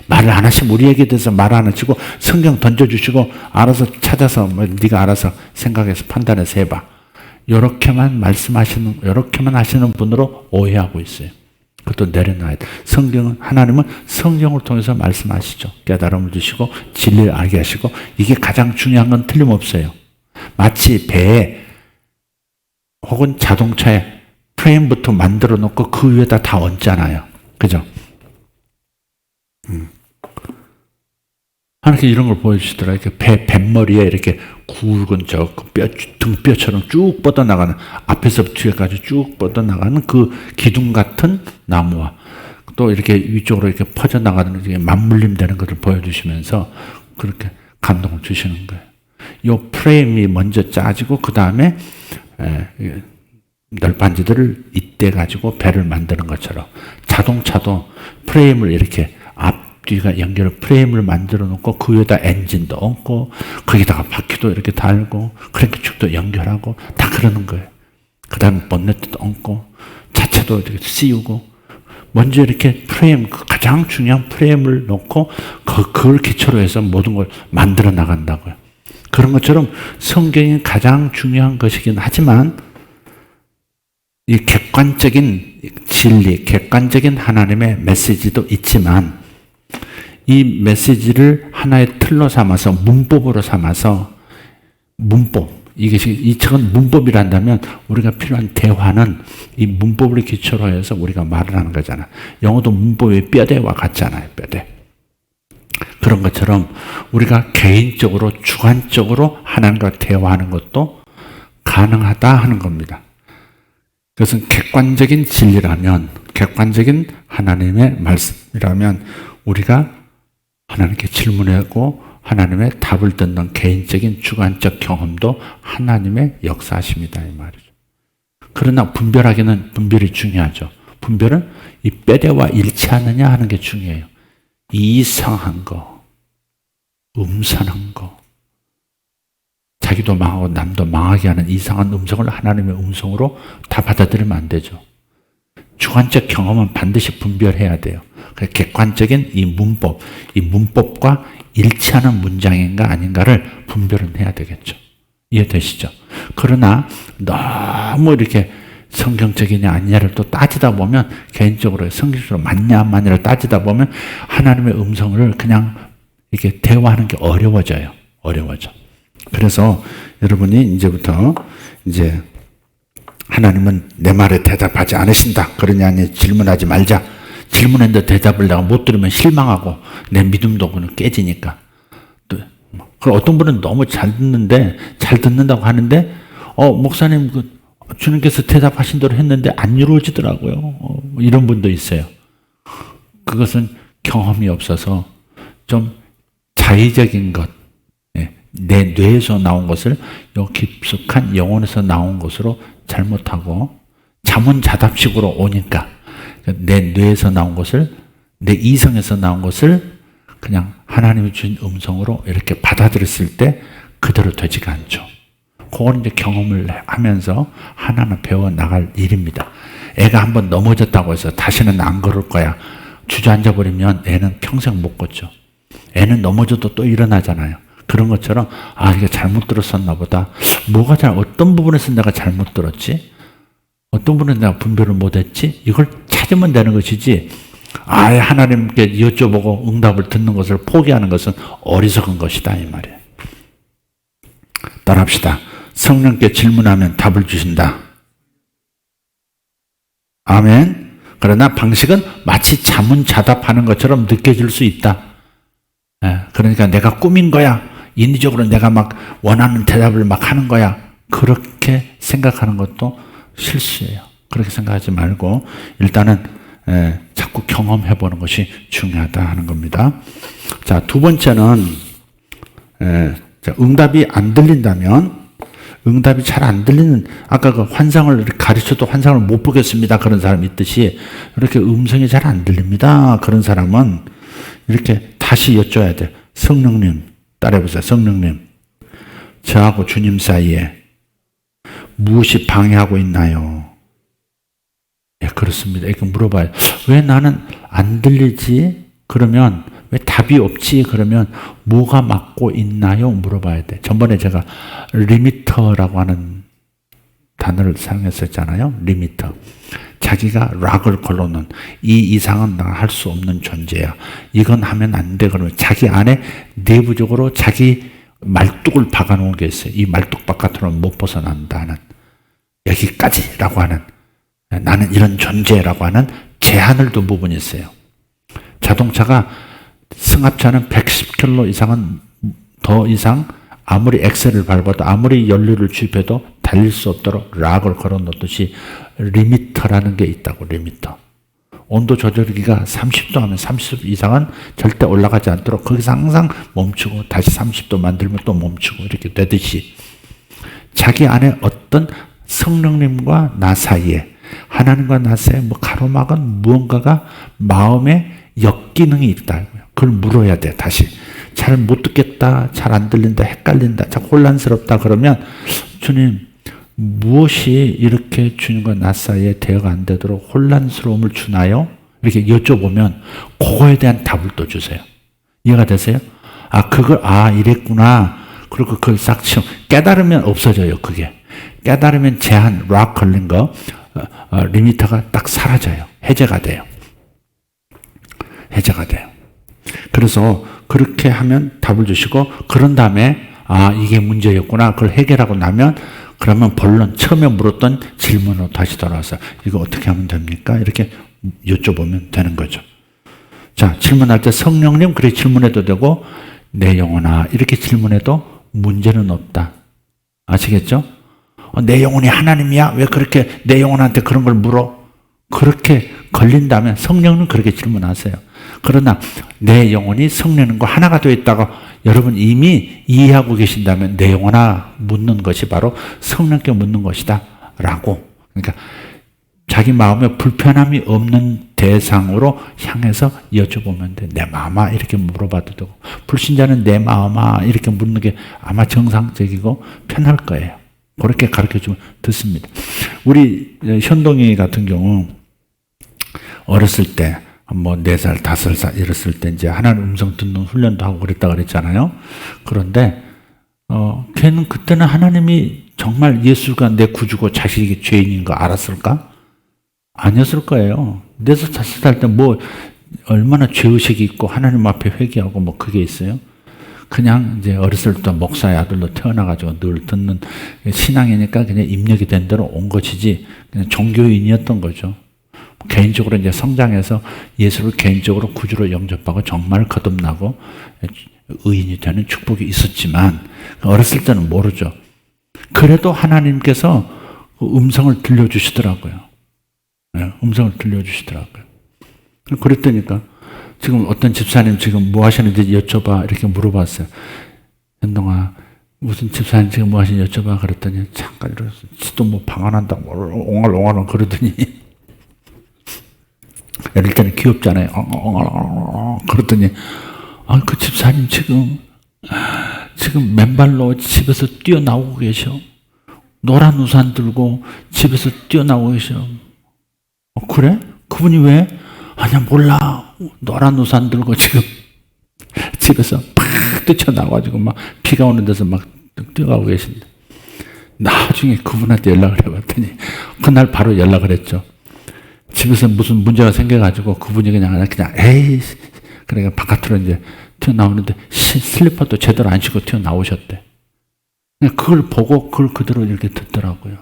말을 안 하시면 우리에게 대해서 말 안 하시고 성경 던져주시고 알아서 찾아서 뭐 네가 알아서 생각해서 판단해서 해봐. 요렇게만 하시는 분으로 오해하고 있어요. 그것도 내려놔야 돼. 하나님은 성경을 통해서 말씀하시죠. 깨달음을 주시고 진리를 알게 하시고 이게 가장 중요한 건 틀림없어요. 마치 배에 혹은 자동차에 프레임부터 만들어 놓고 그 위에다 다 얹잖아요. 그죠? 하나님께 이런 걸 보여주시더라고요. 이렇게 뱃머리에 이렇게 굵은 등뼈처럼 쭉 뻗어나가는, 앞에서 뒤에까지 쭉 뻗어나가는 그 기둥 같은 나무와 또 이렇게 위쪽으로 이렇게 퍼져나가는 맞물림 되는 것을 보여주시면서 그렇게 감동을 주시는 거예요. 이 프레임이 먼저 짜지고 그 다음에 널빤지들을 잇대 가지고 배를 만드는 것처럼 자동차도 프레임을 이렇게 앞뒤가 연결 프레임을 만들어 놓고 그 위에다 엔진도 얹고 거기다가 바퀴도 이렇게 달고 크랭크축도 연결하고 다 그러는 거예요. 그 다음에 본네트도 얹고 차체도 이렇게 씌우고 먼저 이렇게 프레임, 가장 중요한 프레임을 놓고 그걸 기초로 해서 모든 걸 만들어 나간다고요. 그런 것처럼 성경이 가장 중요한 것이긴 하지만 이 객관적인 진리, 객관적인 하나님의 메시지도 있지만 이 메시지를 하나의 틀로 삼아서 문법으로 삼아서 이 책은 문법이란다면 우리가 필요한 대화는 이 문법을 기초로 해서 우리가 말을 하는 거잖아. 영어도 문법의 뼈대와 같잖아요. 뼈대. 그런 것처럼 우리가 개인적으로 주관적으로 하나님과 대화하는 것도 가능하다 하는 겁니다. 그것은 객관적인 진리라면, 객관적인 하나님의 말씀이라면 우리가 하나님께 질문하고 하나님의 답을 듣는 개인적인 주관적 경험도 하나님의 역사심이다 이 말이죠. 그러나 분별이 중요하죠. 분별은 이 뼈대와 일치하느냐 하는 게 중요해요. 이상한 거, 음산한 거, 자기도 망하고 남도 망하게 하는 이상한 음성을 하나님의 음성으로 다 받아들이면 안 되죠. 주관적 경험은 반드시 분별해야 돼요. 객관적인 이 문법과 일치하는 문장인가 아닌가를 분별은 해야 되겠죠. 이해되시죠? 그러나 너무 이렇게 성경적이냐 아니냐를 또 따지다 보면 개인적으로 성경적으로 맞냐 안 맞냐를 따지다 보면 하나님의 음성을 그냥 이렇게 대화하는 게 어려워져. 그래서 여러분이 이제부터 하나님은 내 말에 대답하지 않으신다. 그러냐 아니 질문하지 말자. 질문했는데 대답을 내가 못 들으면 실망하고 내 믿음도 깨지니까. 또 어떤 분은 너무 잘 듣는다고 하는데 목사님 주님께서 대답하신 대로 했는데 안 이루어지더라고요. 이런 분도 있어요. 그것은 경험이 없어서 좀 자의적인 것, 내 뇌에서 나온 것을 요 깊숙한 영혼에서 나온 것으로 잘못하고 자문자답식으로 오니까 내 뇌에서 나온 것을, 내 이성에서 나온 것을 그냥 하나님이 주신 음성으로 이렇게 받아들였을 때 그대로 되지가 않죠. 그걸 경험을 하면서 하나하나 배워 나갈 일입니다. 애가 한번 넘어졌다고 해서 다시는 안 걸을 거야. 주저앉아 버리면 애는 평생 못 걷죠. 애는 넘어져도 또 일어나잖아요. 그런 것처럼 이게 잘못 들었었나 보다. 어떤 부분에서 내가 잘못 들었지? 어떤 부분에서 내가 분별을 못했지? 이걸 찾으면 되는 것이지 하나님께 여쭤보고 응답을 듣는 것을 포기하는 것은 어리석은 것이다 이 말이에요. 따라합시다. 성령께 질문하면 답을 주신다. 아멘. 그러나 방식은 마치 자문자답하는 것처럼 느껴질 수 있다. 그러니까 내가 꾸민 거야. 인위적으로 내가 막 원하는 대답을 막 하는 거야. 그렇게 생각하는 것도 실수예요. 그렇게 생각하지 말고 일단은 자꾸 경험해보는 것이 중요하다 하는 겁니다. 자, 두 번째는 응답이 안 들린다면, 응답이 잘 안 들리는, 아까 그 환상을 가르쳐도 환상을 못 보겠습니다. 그런 사람이 있듯이 이렇게 음성이 잘 안 들립니다. 그런 사람은 이렇게 다시 여쭤야 돼. 성령님, 따라해보세요. 성령님, 저하고 주님 사이에 무엇이 방해하고 있나요? 그렇습니다. 이렇게 물어봐요. 왜 나는 안 들리지? 그러면 왜 답이 없지 그러면 뭐가 막고 있나요? 물어봐야 돼. 전번에 제가 리미터라고 하는 단어를 사용했었잖아요. 리미터. 자기가 락을 걸어놓은 이 이상은 나 할 수 없는 존재야. 이건 하면 안 돼. 그러면 자기 안에 내부적으로 자기 말뚝을 박아놓은 게 있어요. 이 말뚝 바깥으로는 못 벗어난다는 여기까지라고 하는 나는 이런 존재라고 하는 제한을 둔 부분이 있어요. 자동차가 승합차는 110km 이상은 더 이상 아무리 엑셀을 밟아도 아무리 연료를 주입해도 달릴 수 없도록 락을 걸어놓듯이 리미터라는 게 있다고. 리미터. 온도 조절기가 30도 하면 30도 이상은 절대 올라가지 않도록 거기서 항상 멈추고 다시 30도 만들면 또 멈추고 이렇게 되듯이 자기 안에 어떤 성령님과 나 사이에 하나님과 나 사이에 뭐 가로막은 무언가가 마음에 역기능이 있다. 그걸 물어야 돼. 다시. 잘 못 듣겠다. 잘 안 들린다. 헷갈린다. 자, 혼란스럽다. 그러면 주님 무엇이 이렇게 주님과 나 사이에 대화가 안 되도록 혼란스러움을 주나요? 이렇게 여쭤보면 그거에 대한 답을 또 주세요. 이해가 되세요? 이랬구나. 그리고 그걸 싹 치워. 깨달으면 없어져요. 그게. 깨달으면 제한, 락 걸린 거, 리미터가 딱 사라져요. 해제가 돼요. 해제가 돼요. 그래서 그렇게 하면 답을 주시고 그런 다음에 이게 문제였구나. 그걸 해결하고 나면 그러면 본론 처음에 물었던 질문으로 다시 돌아와서 이거 어떻게 하면 됩니까? 이렇게 여쭤보면 되는 거죠. 자, 질문할 때 성령님 그렇게 질문해도 되고 내 영혼아 이렇게 질문해도 문제는 없다. 아시겠죠? 내 영혼이 하나님이야? 왜 그렇게 내 영혼한테 그런 걸 물어? 그렇게 걸린다면 성령은 그렇게 질문하세요. 그러나 내 영혼이 성령님과 하나가 되어 있다고 여러분 이미 이해하고 계신다면 내 영혼아 묻는 것이 바로 성령께 묻는 것이다 라고. 그러니까 자기 마음에 불편함이 없는 대상으로 향해서 여쭤보면 돼. 내 마음아 이렇게 물어봐도 되고 불신자는 내 마음아 이렇게 묻는 게 아마 정상적이고 편할 거예요. 그렇게 가르쳐주면 듣습니다. 우리 현동이 같은 경우 어렸을 때 뭐 4살, 5살 이랬을 때 이제 하나님 음성 듣는 훈련도 하고 그랬다 그랬잖아요. 그런데 걔는 그때는 하나님이 정말 예수가 내 구주고 자식이 죄인인 거 알았을까? 아니었을 거예요. 4살, 5살 때 뭐 얼마나 죄의식이 있고 하나님 앞에 회개하고 뭐 그게 있어요. 그냥 이제 어렸을 때 목사의 아들로 태어나가지고 늘 듣는 신앙이니까 그냥 입력이 된 대로 온 것이지 그냥 종교인이었던 거죠. 개인적으로 이제 성장해서 예수를 개인적으로 구주로 영접하고 정말 거듭나고 의인이 되는 축복이 있었지만 어렸을 때는 모르죠. 그래도 하나님께서 음성을 들려주시더라고요. 음성을 들려주시더라고요. 그랬더니까 지금 어떤 집사님 지금 뭐 하시는지 여쭤봐 이렇게 물어봤어요. 현동아 무슨 집사님 지금 뭐 하시는지 여쭤봐 그랬더니 잠깐 이러면서 지도 뭐 방언한다고 옹알옹알 그러더니 이럴 때는 귀엽잖아요. 그랬더니 그 집사님 지금 맨발로 집에서 뛰어나오고 계셔. 노란 우산 들고 집에서 뛰어나오고 계셔. 그래? 그분이 왜? 아니야 몰라. 노란 우산 들고 지금 집에서 팍 뛰쳐나와가지고 막 비가 오는 데서 막 뛰어가고 계신데 나중에 그분한테 연락을 해봤더니 그날 바로 연락을 했죠. 집에서 무슨 문제가 생겨가지고 그분이 그냥 에이 그러니까 바깥으로 이제 튀어나오는데 슬리퍼도 제대로 안 신고 튀어나오셨대. 그걸 보고 그걸 그대로 이렇게 듣더라고요.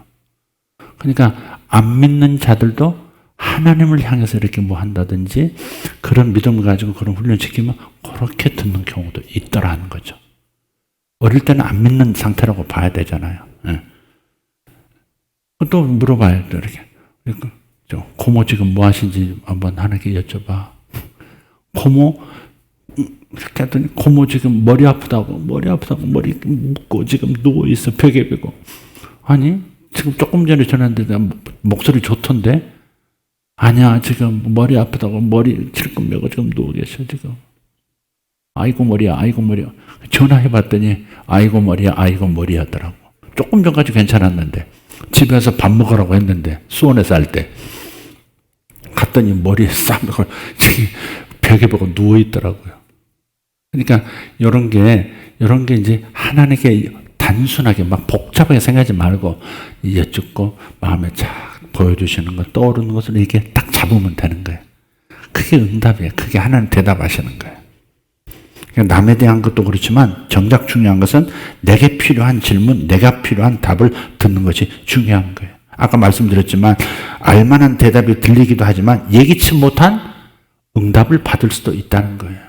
그러니까 안 믿는 자들도 하나님을 향해서 이렇게 뭐 한다든지 그런 믿음을 가지고 그런 훈련시키면 그렇게 듣는 경우도 있더라는 거죠. 어릴 때는 안 믿는 상태라고 봐야 되잖아요. 또 물어봐요. 또 이렇게. 고모 지금 뭐 하신지 한번 하나님께 여쭤봐. 고모 이렇게 했더니 고모 지금 머리 아프다고 머리 묶고 지금 누워있어 벽에 베고. 아니 지금 조금 전에 전화했는데 목소리 좋던데 아니야 지금 머리 아프다고 머리 찔끔 메고 지금 누워 계셔 지금. 아이고 머리야 전화해봤더니 아이고 머리야 하더라고. 조금 전까지 괜찮았는데 집에서 밥 먹으라고 했는데 수원에서 할 때 갔더니 머리에 싸매고 벽에 보고 누워있더라고요. 그러니까 이런 게 이제 하나님께 단순하게 막 복잡하게 생각하지 말고 여쭙고 마음에 착 보여주시는 것, 떠오르는 것을 이렇게 딱 잡으면 되는 거예요. 그게 응답이에요. 그게 하나님 대답하시는 거예요. 그러니까 남에 대한 것도 그렇지만 정작 중요한 것은 내게 필요한 질문, 내가 필요한 답을 듣는 것이 중요한 거예요. 아까 말씀드렸지만 알만한 대답이 들리기도 하지만 예기치 못한 응답을 받을 수도 있다는 거예요.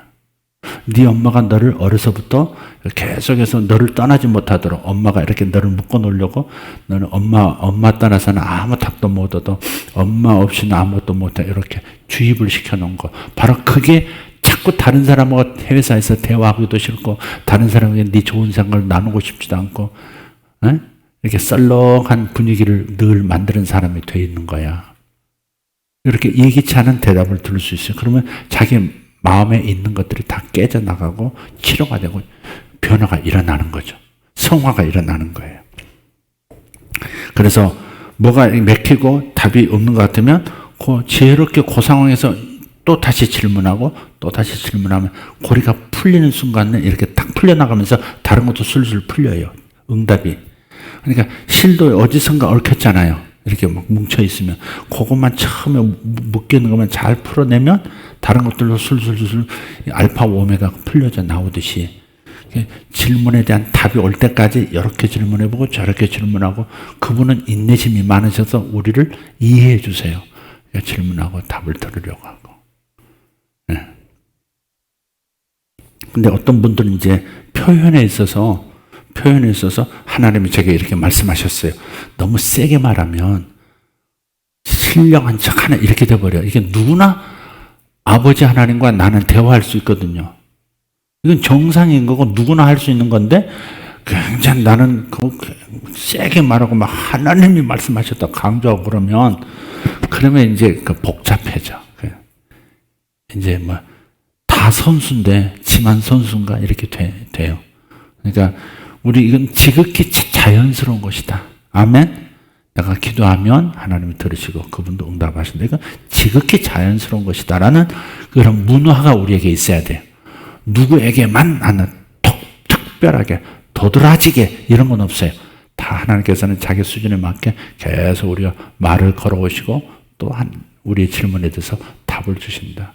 네 엄마가 너를 어려서부터 계속해서 너를 떠나지 못하도록 엄마가 이렇게 너를 묶어 놓으려고 너는 엄마 떠나서는 아무 답도 못 얻어 엄마 없이는 아무것도 못해 이렇게 주입을 시켜놓은 거 바로 그게 자꾸 다른 사람하고 회사에서 대화하기도 싫고 다른 사람에게 네 좋은 생각을 나누고 싶지도 않고 이렇게 썰렁한 분위기를 늘 만드는 사람이 돼 있는 거야. 이렇게 예기치 않은 대답을 들을 수 있어요. 그러면 자기 마음에 있는 것들이 다 깨져나가고 치료가 되고 변화가 일어나는 거죠. 성화가 일어나는 거예요. 그래서 뭐가 맥히고 답이 없는 것 같으면 지혜롭게 그 상황에서 또 다시 질문하고 또 다시 질문하면 고리가 풀리는 순간에 이렇게 딱 풀려나가면서 다른 것도 술술 풀려요. 응답이. 그러니까 실도 어디선가 얽혔잖아요. 이렇게 막 뭉쳐있으면 그것만 처음에 묶여있는 것만 잘 풀어내면 다른 것들로 술술술 알파 오메가 풀려져 나오듯이 질문에 대한 답이 올 때까지 이렇게 질문해보고 저렇게 질문하고 그분은 인내심이 많으셔서 우리를 이해해 주세요. 질문하고 답을 들으려고 하고. 네. 근데 어떤 분들은 이제 표현에 있어서 하나님이 제게 이렇게 말씀하셨어요. 너무 세게 말하면 신령한 척 하나 이렇게 돼버려. 이게 누구나 아버지 하나님과 나는 대화할 수 있거든요. 이건 정상인 거고 누구나 할 수 있는 건데 굉장히 나는 세게 말하고 막 하나님이 말씀하셨다 강조하고 그러면 이제 복잡해져. 이제 뭐 다 선수인데 지만 선수인가 이렇게 돼요. 그러니까 우리 이건 지극히 자연스러운 것이다. 아멘. 내가 기도하면 하나님이 들으시고 그분도 응답하신다. 이건 지극히 자연스러운 것이다라는 그런 문화가 우리에게 있어야 돼요. 누구에게만 하는 특별하게 도드라지게 이런 건 없어요. 다 하나님께서는 자기 수준에 맞게 계속 우리가 말을 걸어오시고 또한 우리의 질문에 대해서 답을 주신다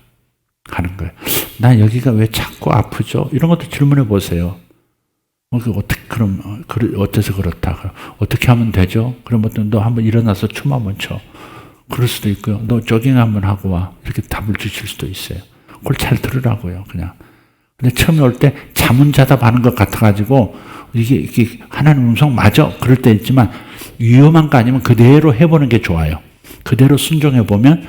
하는 거예요. 나 여기가 왜 자꾸 아프죠? 이런 것도 질문해 보세요. 어때서 그렇다. 어떻게 하면 되죠? 그러면 너 한번 일어나서 춤 한번 춰. 그럴 수도 있고요. 너 조깅 한번 하고 와. 이렇게 답을 주실 수도 있어요. 그걸 잘 들으라고요, 그냥. 근데 처음에 올 때 자문자답 하는 것 같아가지고, 이게 하나님 음성 맞아? 그럴 때 있지만, 위험한 거 아니면 그대로 해보는 게 좋아요. 그대로 순종해보면,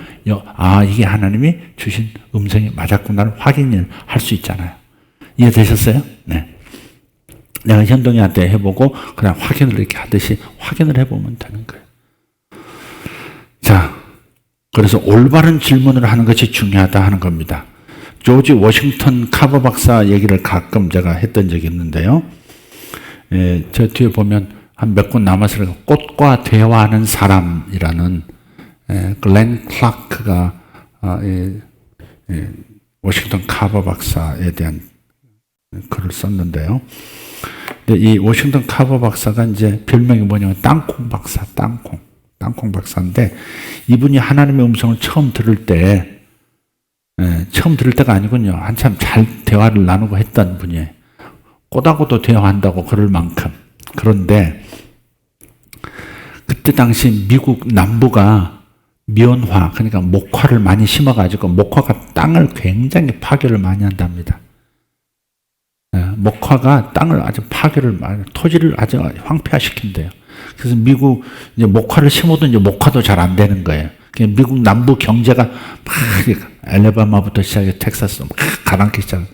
이게 하나님이 주신 음성이 맞았구나를 확인을 할 수 있잖아요. 이해되셨어요? 네. 내가 현동이한테 해보고 그냥 확인을 이렇게 하듯이 확인을 해보면 되는 거예요. 자, 그래서 올바른 질문을 하는 것이 중요하다 하는 겁니다. 조지 워싱턴 카버 박사 얘기를 가끔 제가 했던 적이 있는데요. 저 뒤에 보면 한 몇 권 남았으니까 꽃과 대화하는 사람이라는 글렌 클라크가 워싱턴 카버 박사에 대한 글을 썼는데요. 근데 이 워싱턴 카버 박사가 이제 별명이 뭐냐면 땅콩 박사, 땅콩 박사인데 이분이 하나님의 음성을 처음 들을 때가 아니군요. 한참 잘 대화를 나누고 했던 분이에요. 꽃하고도 대화한다고 그럴 만큼. 그런데 그때 당시 미국 남부가 미온화, 그러니까 목화를 많이 심어가지고 목화가 땅을 굉장히 파괴를 많이 한답니다. 목화가 땅을 아주 토지를 아주 황폐화시킨대요. 그래서 미국 이제 목화를 심어도 이제 목화도 잘 안 되는 거예요. 미국 남부 경제가 막 엘레바마부터 시작해 텍사스 막 가라앉기 시작.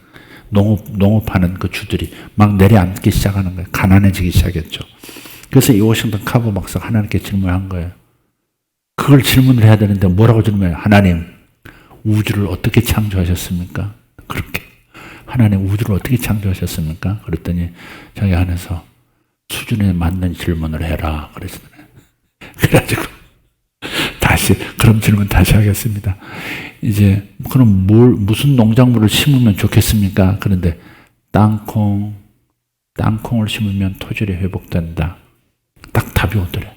농업하는 그 주들이 막 내려앉기 시작하는 거예요. 가난해지기 시작했죠. 그래서 이 워싱턴 카버 박사가 하나님께 질문한 거예요. 그걸 질문을 해야 되는데 뭐라고 질문해요? 하나님, 우주를 어떻게 창조하셨습니까? 그렇게. 하나님 우주를 어떻게 창조하셨습니까? 그랬더니 자기 안에서 수준에 맞는 질문을 해라 그러시더라고요. 그래가지고 그럼 질문 다시 하겠습니다. 이제 그럼 무슨 농작물을 심으면 좋겠습니까? 그런데 땅콩을 심으면 토질이 회복된다. 딱 답이 오더래.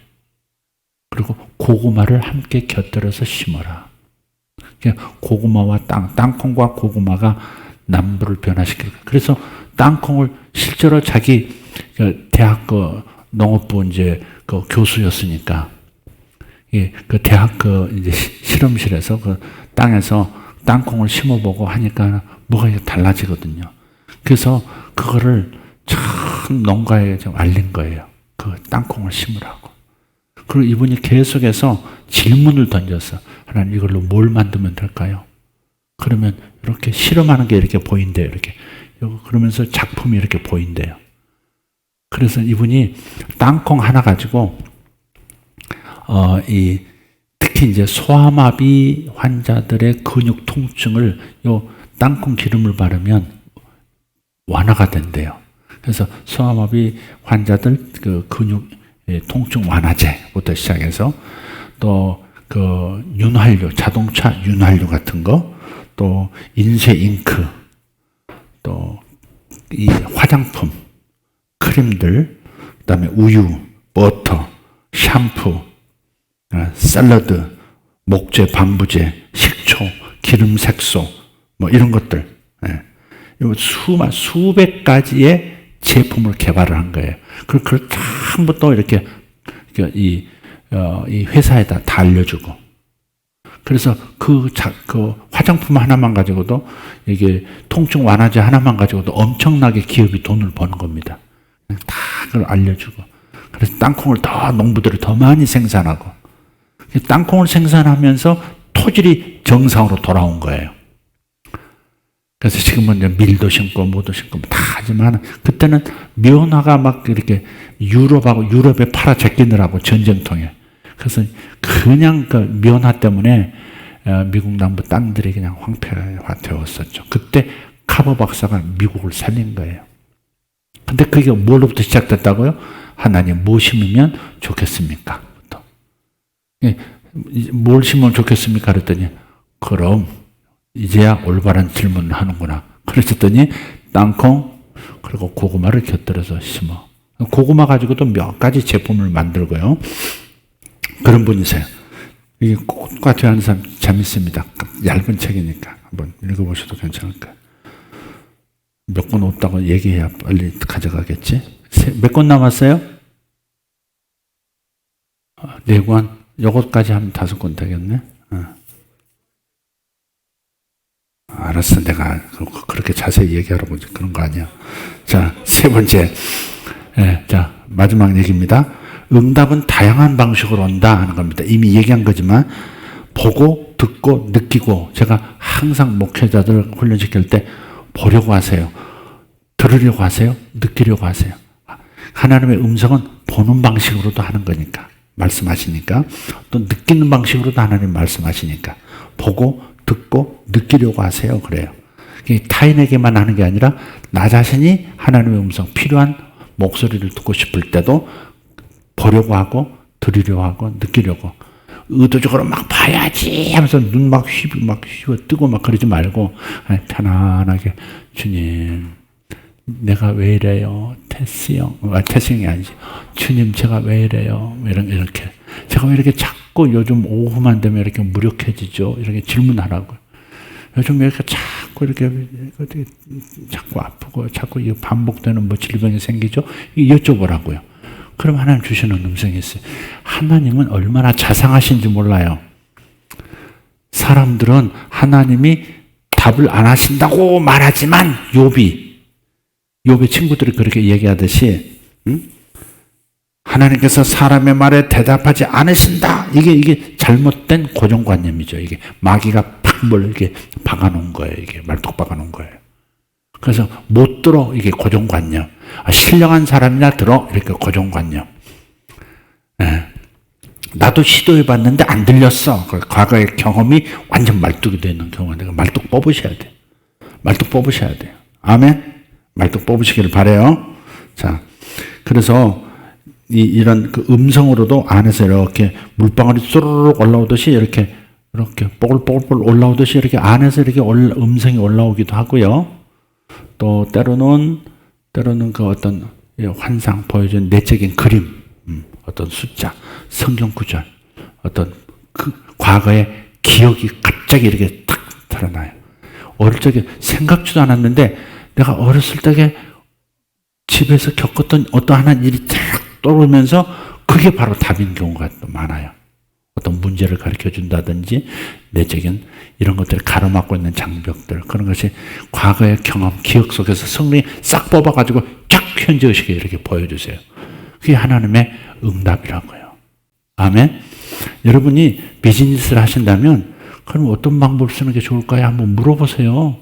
그리고 고구마를 함께 곁들여서 심어라. 고구마와 땅콩과 고구마가 남부를 변화시키는 거예요. 그래서 땅콩을 실제로 자기 대학 농업부 이제 그 교수였으니까 그 대학 이제 실험실에서 그 땅에서 땅콩을 심어보고 하니까 뭐가 달라지거든요. 그래서 그거를 참 농가에 좀 알린 거예요. 그 땅콩을 심으라고. 그리고 이분이 계속해서 질문을 던졌어. 하나님, 이걸로 뭘 만들면 될까요? 그러면 이렇게 실험하는 게 이렇게 보인대요. 이렇게. 그러면서 작품이 이렇게 보인대요. 그래서 이분이 땅콩 하나 가지고 특히 이제 소아마비 환자들의 근육 통증을 요 땅콩 기름을 바르면 완화가 된대요. 그래서 소아마비 환자들 그 근육 통증 완화제부터 시작해서 또 그 윤활유, 자동차 윤활유 같은 거, 또 인쇄 잉크, 또 이 화장품, 크림들, 그다음에 우유, 버터, 샴푸, 샐러드, 목재, 방부제, 식초, 기름 색소, 뭐 이런 것들, 수백 가지의 제품을 개발을 한 거예요. 그걸 전부 또 이렇게 이 회사에다 다 알려주고. 그래서 그 화장품 하나만 가지고도 이게 통증 완화제 하나만 가지고도 엄청나게 기업이 돈을 버는 겁니다. 다 그걸 알려주고. 그래서 땅콩을 더 농부들이 더 많이 생산하고. 땅콩을 생산하면서 토질이 정상으로 돌아온 거예요. 그래서 지금은 이제 밀도 심고 뭐도 심고 다 하지만 그때는 면화가 막 이렇게 유럽에 팔아 제끼느라고 전쟁통에. 그래서 그냥 그 면화 때문에 미국 남부 땅들이 그냥 황폐화되었었죠. 그때 카버 박사가 미국을 살린 거예요. 근데 그게 뭘로부터 시작됐다고요? 하나님 뭐 심으면 좋겠습니까? 뭘 심으면 좋겠습니까? 그랬더니 그럼 이제야 올바른 질문을 하는구나. 그랬더니 땅콩 그리고 고구마를 곁들여서 심어. 고구마 가지고도 몇 가지 제품을 만들고요. 그런 분이세요. 이게 꽃과 대하는 사람 재밌습니다. 얇은 책이니까 한번 읽어보셔도 괜찮을 거예요. 몇 권 없다고 얘기해야 빨리 가져가겠지? 몇 권 남았어요? 4권. 요것까지 하면 5권 되겠네. 알았어. 내가 그렇게 자세히 얘기하라고 그런 거 아니야. 자, 3번째. 자, 마지막 얘기입니다. 응답은 다양한 방식으로 온다 하는 겁니다. 이미 얘기한 거지만 보고 듣고 느끼고, 제가 항상 목회자들 훈련시킬 때 보려고 하세요. 들으려고 하세요. 느끼려고 하세요. 하나님의 음성은 보는 방식으로도 하는 거니까, 말씀하시니까, 또 느끼는 방식으로도 하나님 말씀하시니까 보고 듣고 느끼려고 하세요. 그래요. 타인에게만 하는 게 아니라 나 자신이 하나님의 음성, 필요한 목소리를 듣고 싶을 때도 보려고 하고 들으려고 하고 느끼려고, 의도적으로 막 봐야지 하면서 눈 막 휘어 뜨고 막 그러지 말고 편안하게, 주님 내가 왜 이래요? 태스형이 아니지. 주님 제가 왜 이래요? 이렇게 제가 왜 이렇게 자꾸 요즘 오후만 되면 이렇게 무력해지죠? 이렇게 질문하라고. 요즘 왜 이렇게 자꾸 아프고 자꾸 반복되는 뭐 질병이 생기죠? 여쭤보라고요. 그럼 하나님 주시는 음성이 있어요. 하나님은 얼마나 자상하신지 몰라요. 사람들은 하나님이 답을 안 하신다고 말하지만, 욥의 친구들이 그렇게 얘기하듯이, 하나님께서 사람의 말에 대답하지 않으신다. 이게 잘못된 고정관념이죠. 이게 마귀가 팍 뭘 이렇게 박아놓은 거예요. 이게 말뚝 박아놓은 거예요. 그래서 못 들어. 이게 고정관념. 신령한 사람이나 들어. 이렇게 고정관념. 나도 시도해봤는데 안 들렸어. 과거의 경험이 완전 말뚝이 되는 경우가 내가 말뚝 뽑으셔야 돼. 말뚝 뽑으셔야 돼요. 아멘. 말뚝 뽑으시기를 바라요. 자, 그래서 이런 그 음성으로도 안에서 이렇게 물방울이 쏘르륵 올라오듯이 이렇게 뽀글뽀글 올라오듯이 이렇게 안에서 이렇게 음성이 올라오기도 하고요. 또 때로는 그 어떤 환상 보여준 내적인 그림, 어떤 숫자, 성경 구절, 어떤 그 과거의 기억이 갑자기 이렇게 탁 드러나요. 어릴 적에 생각지도 않았는데 내가 어렸을 적에 집에서 겪었던 어떤 하나의 일이 탁 떠오르면서 그게 바로 답인 경우가 또 많아요. 어떤 문제를 가르쳐 준다든지 내적인 이런 것들을 가로막고 있는 장벽들, 그런 것이 과거의 경험, 기억 속에서 성령이 싹 뽑아가지고 쫙 현재의식에 이렇게 보여주세요. 그게 하나님의 응답이라고요. 아멘. 여러분이 비즈니스를 하신다면 그럼 어떤 방법을 쓰는 게 좋을까요? 한번 물어보세요.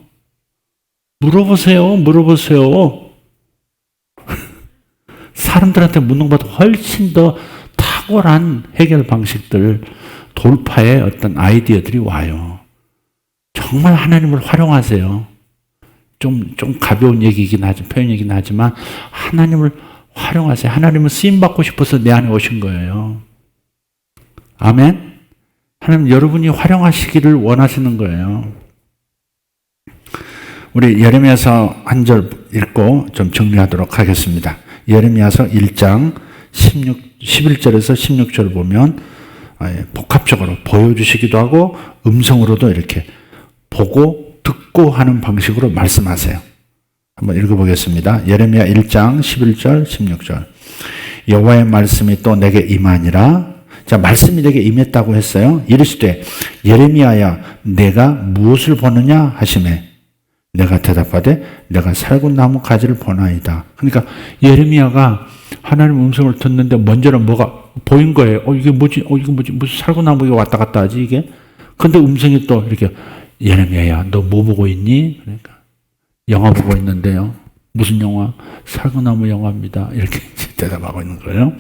물어보세요. 사람들한테 묻는 것보다 훨씬 더 탁월한 해결 방식들, 돌파의 어떤 아이디어들이 와요. 정말 하나님을 활용하세요. 좀 가벼운 얘기이긴 하지만, 표현이긴 하지만, 하나님을 활용하세요. 하나님은 쓰임받고 싶어서 내 안에 오신 거예요. 아멘? 하나님 여러분이 활용하시기를 원하시는 거예요. 우리 예레미야서 한 절 읽고 좀 정리하도록 하겠습니다. 예레미야서 1장 11절에서 16절 보면 복합적으로 보여주시기도 하고 음성으로도 이렇게 보고 듣고 하는 방식으로 말씀하세요. 한번 읽어보겠습니다. 예레미야 1장 11절 16절. 여호와의 말씀이 또 내게 임하니라. 자, 말씀이 내게 임했다고 했어요. 이르시되 예레미야야 내가 무엇을 보느냐 하시매 내가 대답하되 내가 살군 나무 가지를 보나이다. 그러니까 예레미야가 하나님 음성을 듣는데 먼저는 뭐가 보인 거예요. 이게 뭐지? 무슨 살군 나무가 왔다 갔다 하지 이게? 근데 음성이 또 이렇게 예레미야야 너 뭐 보고 있니? 그러니까 영화 보고 있는데요. 무슨 영화? 살군 나무 영화입니다. 이렇게 대답하고 있는 거예요.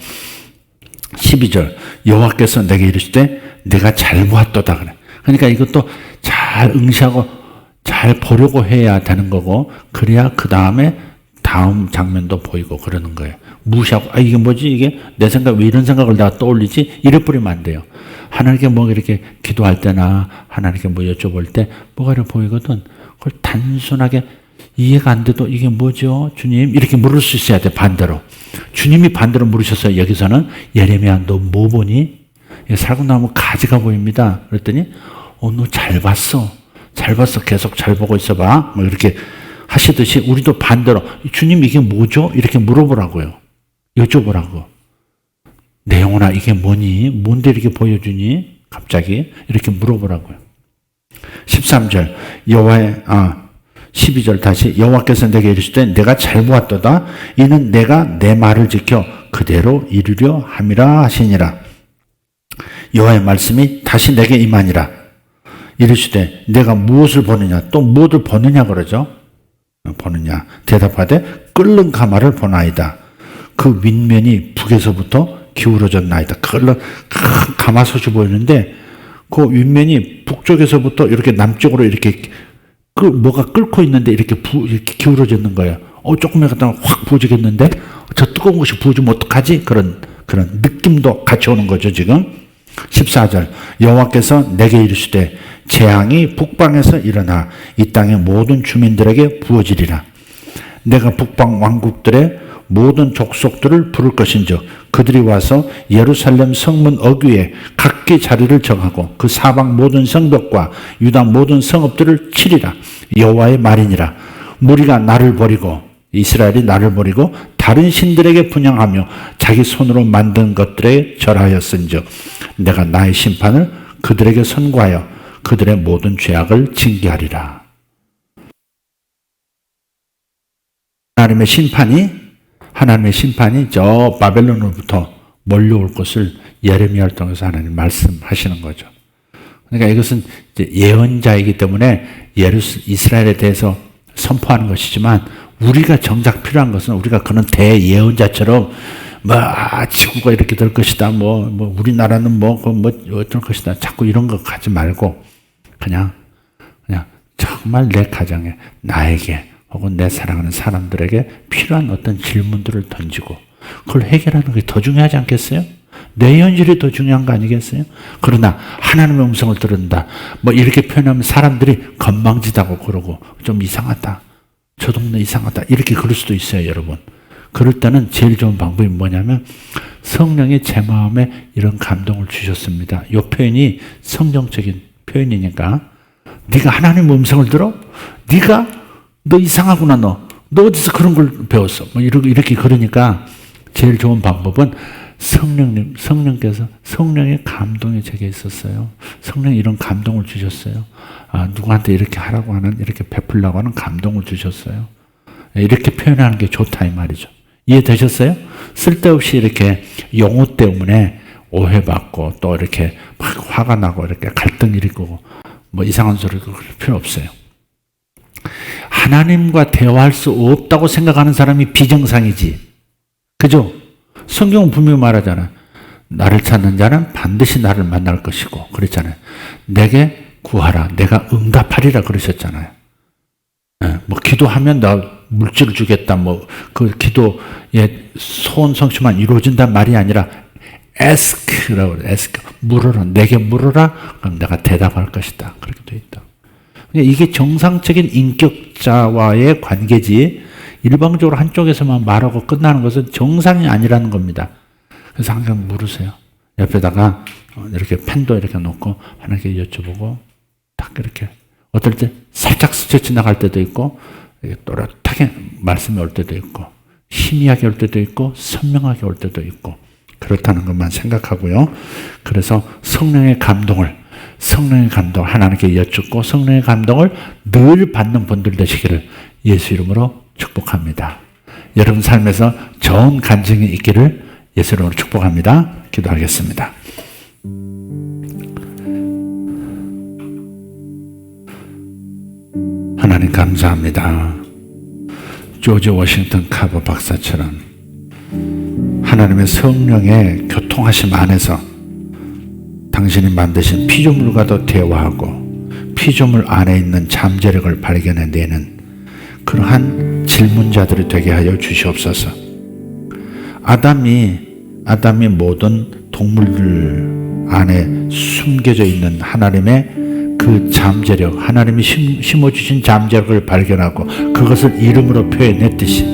12절 여호와께서 내게 이르시되 내가 잘 보았도다 그래. 그러니까 이것도 잘 응시하고 잘 보려고 해야 되는 거고 그래야 그 다음에 다음 장면도 보이고 그러는 거예요. 무시하고 이게 뭐지 이게 내 생각 왜 이런 생각을 내가 떠올리지 이래 버리면 안 돼요. 하나님께 뭐 이렇게 기도할 때나 하나님께 뭐 여쭤볼 때 뭐가 이렇게 보이거든. 그걸 단순하게 이해가 안 돼도 이게 뭐죠 주님 이렇게 물을 수 있어야 돼. 반대로 주님이 반대로 물으셨어요. 여기서는 예레미야 너 뭐 보니? 살구나무 가지가 보입니다. 그랬더니 너 잘 봤어. 계속 잘 보고 있어봐. 뭐 이렇게 하시듯이 우리도 반대로 주님 이게 뭐죠? 이렇게 물어보라고요. 여쭤보라고. 내 영혼아 이게 뭐니? 뭔데 이렇게 보여주니? 갑자기 이렇게 물어보라고요. 13절 12절 다시 여호와께서 내게 이르시되 내가 잘 보았도다. 이는 내가 내 말을 지켜 그대로 이루려 함이라 하시니라. 여호와의 말씀이 다시 내게 임하니라. 이르시되 내가 무엇을 보느냐 또 무엇을 보느냐 그러죠. 보느냐 대답하되 끓는 가마를 보나이다. 그 윗면이 북에서부터 기울어졌나이다. 끓는 큰 가마솥이 보이는데 그 윗면이 북쪽에서부터 이렇게 남쪽으로 이렇게 뭐가 끓고 있는데 이렇게 기울어졌는 거예요. 조금 있다가 확 부어지겠는데 저 뜨거운 것이 부어지면 어떡하지? 그런 느낌도 같이 오는 거죠 지금. 14절 여호와께서 내게 이르시되 재앙이 북방에서 일어나 이 땅의 모든 주민들에게 부어지리라. 내가 북방 왕국들의 모든 족속들을 부를 것인즉 그들이 와서 예루살렘 성문 어귀에 각기 자리를 정하고 그 사방 모든 성벽과 유다 모든 성읍들을 치리라. 여호와의 말이니라. 무리가 나를 버리고 이스라엘이 나를 버리고 다른 신들에게 분향하며 자기 손으로 만든 것들에 절하였은즉 내가 나의 심판을 그들에게 선고하여 그들의 모든 죄악을 징계하리라. 하나님의 심판이 저 바벨론으로부터 몰려올 것을 예레미야를 통해서 하나님 말씀하시는 거죠. 그러니까 이것은 이제 예언자이기 때문에 이스라엘에 대해서 선포하는 것이지만 우리가 정작 필요한 것은 우리가 그런 대예언자처럼 지구가 이렇게 될 것이다. 우리나라는 어떨 것이다. 자꾸 이런 거 가지 말고 그냥 정말 내 가정에 나에게 혹은 내 사랑하는 사람들에게 필요한 어떤 질문들을 던지고 그걸 해결하는 게 더 중요하지 않겠어요? 내 현실이 더 중요한 거 아니겠어요? 그러나 하나님의 음성을 들은다. 이렇게 표현하면 사람들이 건방지다고 그러고 좀 이상하다. 저 동네 이상하다. 이렇게 그럴 수도 있어요, 여러분. 그럴 때는 제일 좋은 방법이 뭐냐면 성령이 제 마음에 이런 감동을 주셨습니다. 이 표현이 성경적인 표현이니까 네가 하나님 음성을 들어? 너 이상하구나 너 어디서 그런 걸 배웠어? 뭐 이렇게 그러니까 제일 좋은 방법은 성령께서 성령의 감동이 제게 있었어요. 성령이 이런 감동을 주셨어요. 누구한테 이렇게 하라고 하는 이렇게 베풀라고 하는 감동을 주셨어요. 이렇게 표현하는 게 좋다 이 말이죠. 이해되셨어요? 쓸데없이 이렇게 용어 때문에 오해받고 또 이렇게 막 화가 나고 이렇게 갈등 일으키고 뭐 이상한 소리 그럴 필요 없어요. 하나님과 대화할 수 없다고 생각하는 사람이 비정상이지. 그죠? 성경은 분명히 말하잖아요. 나를 찾는 자는 반드시 나를 만날 것이고 그랬잖아요. 내게 구하라. 내가 응답하리라 그러셨잖아요. 뭐 기도하면 나 물질을 주겠다. 뭐 그 기도의 소원 성취만 이루어진단 말이 아니라 ask라고 그래요. ask. 물어라. 내게 물어라. 그럼 내가 대답할 것이다. 그렇게 돼 있다. 이게 정상적인 인격자와의 관계지 일방적으로 한쪽에서만 말하고 끝나는 것은 정상이 아니라는 겁니다. 그래서 항상 물으세요. 옆에다가 이렇게 펜도 이렇게 놓고 하나님께 여쭤보고 딱 이렇게 어떨 때 살짝 스쳐 지나갈 때도 있고 또렷하게 말씀이 올 때도 있고 희미하게 올 때도 있고 선명하게 올 때도 있고 그렇다는 것만 생각하고요. 그래서 성령의 감동을 하나님께 여쭙고 성령의 감동을 늘 받는 분들 되시기를 예수 이름으로 축복합니다. 여러분 삶에서 좋은 간증이 있기를 예수 이름으로 축복합니다. 기도하겠습니다. 하나님 감사합니다. 조지 워싱턴 카버 박사처럼 하나님의 성령의 교통하심 안에서 당신이 만드신 피조물과도 대화하고 피조물 안에 있는 잠재력을 발견해내는 그러한 질문자들이 되게 하여 주시옵소서. 아담이 모든 동물들 안에 숨겨져 있는 하나님의 그 잠재력, 하나님이 심어주신 잠재력을 발견하고 그것을 이름으로 표현했듯이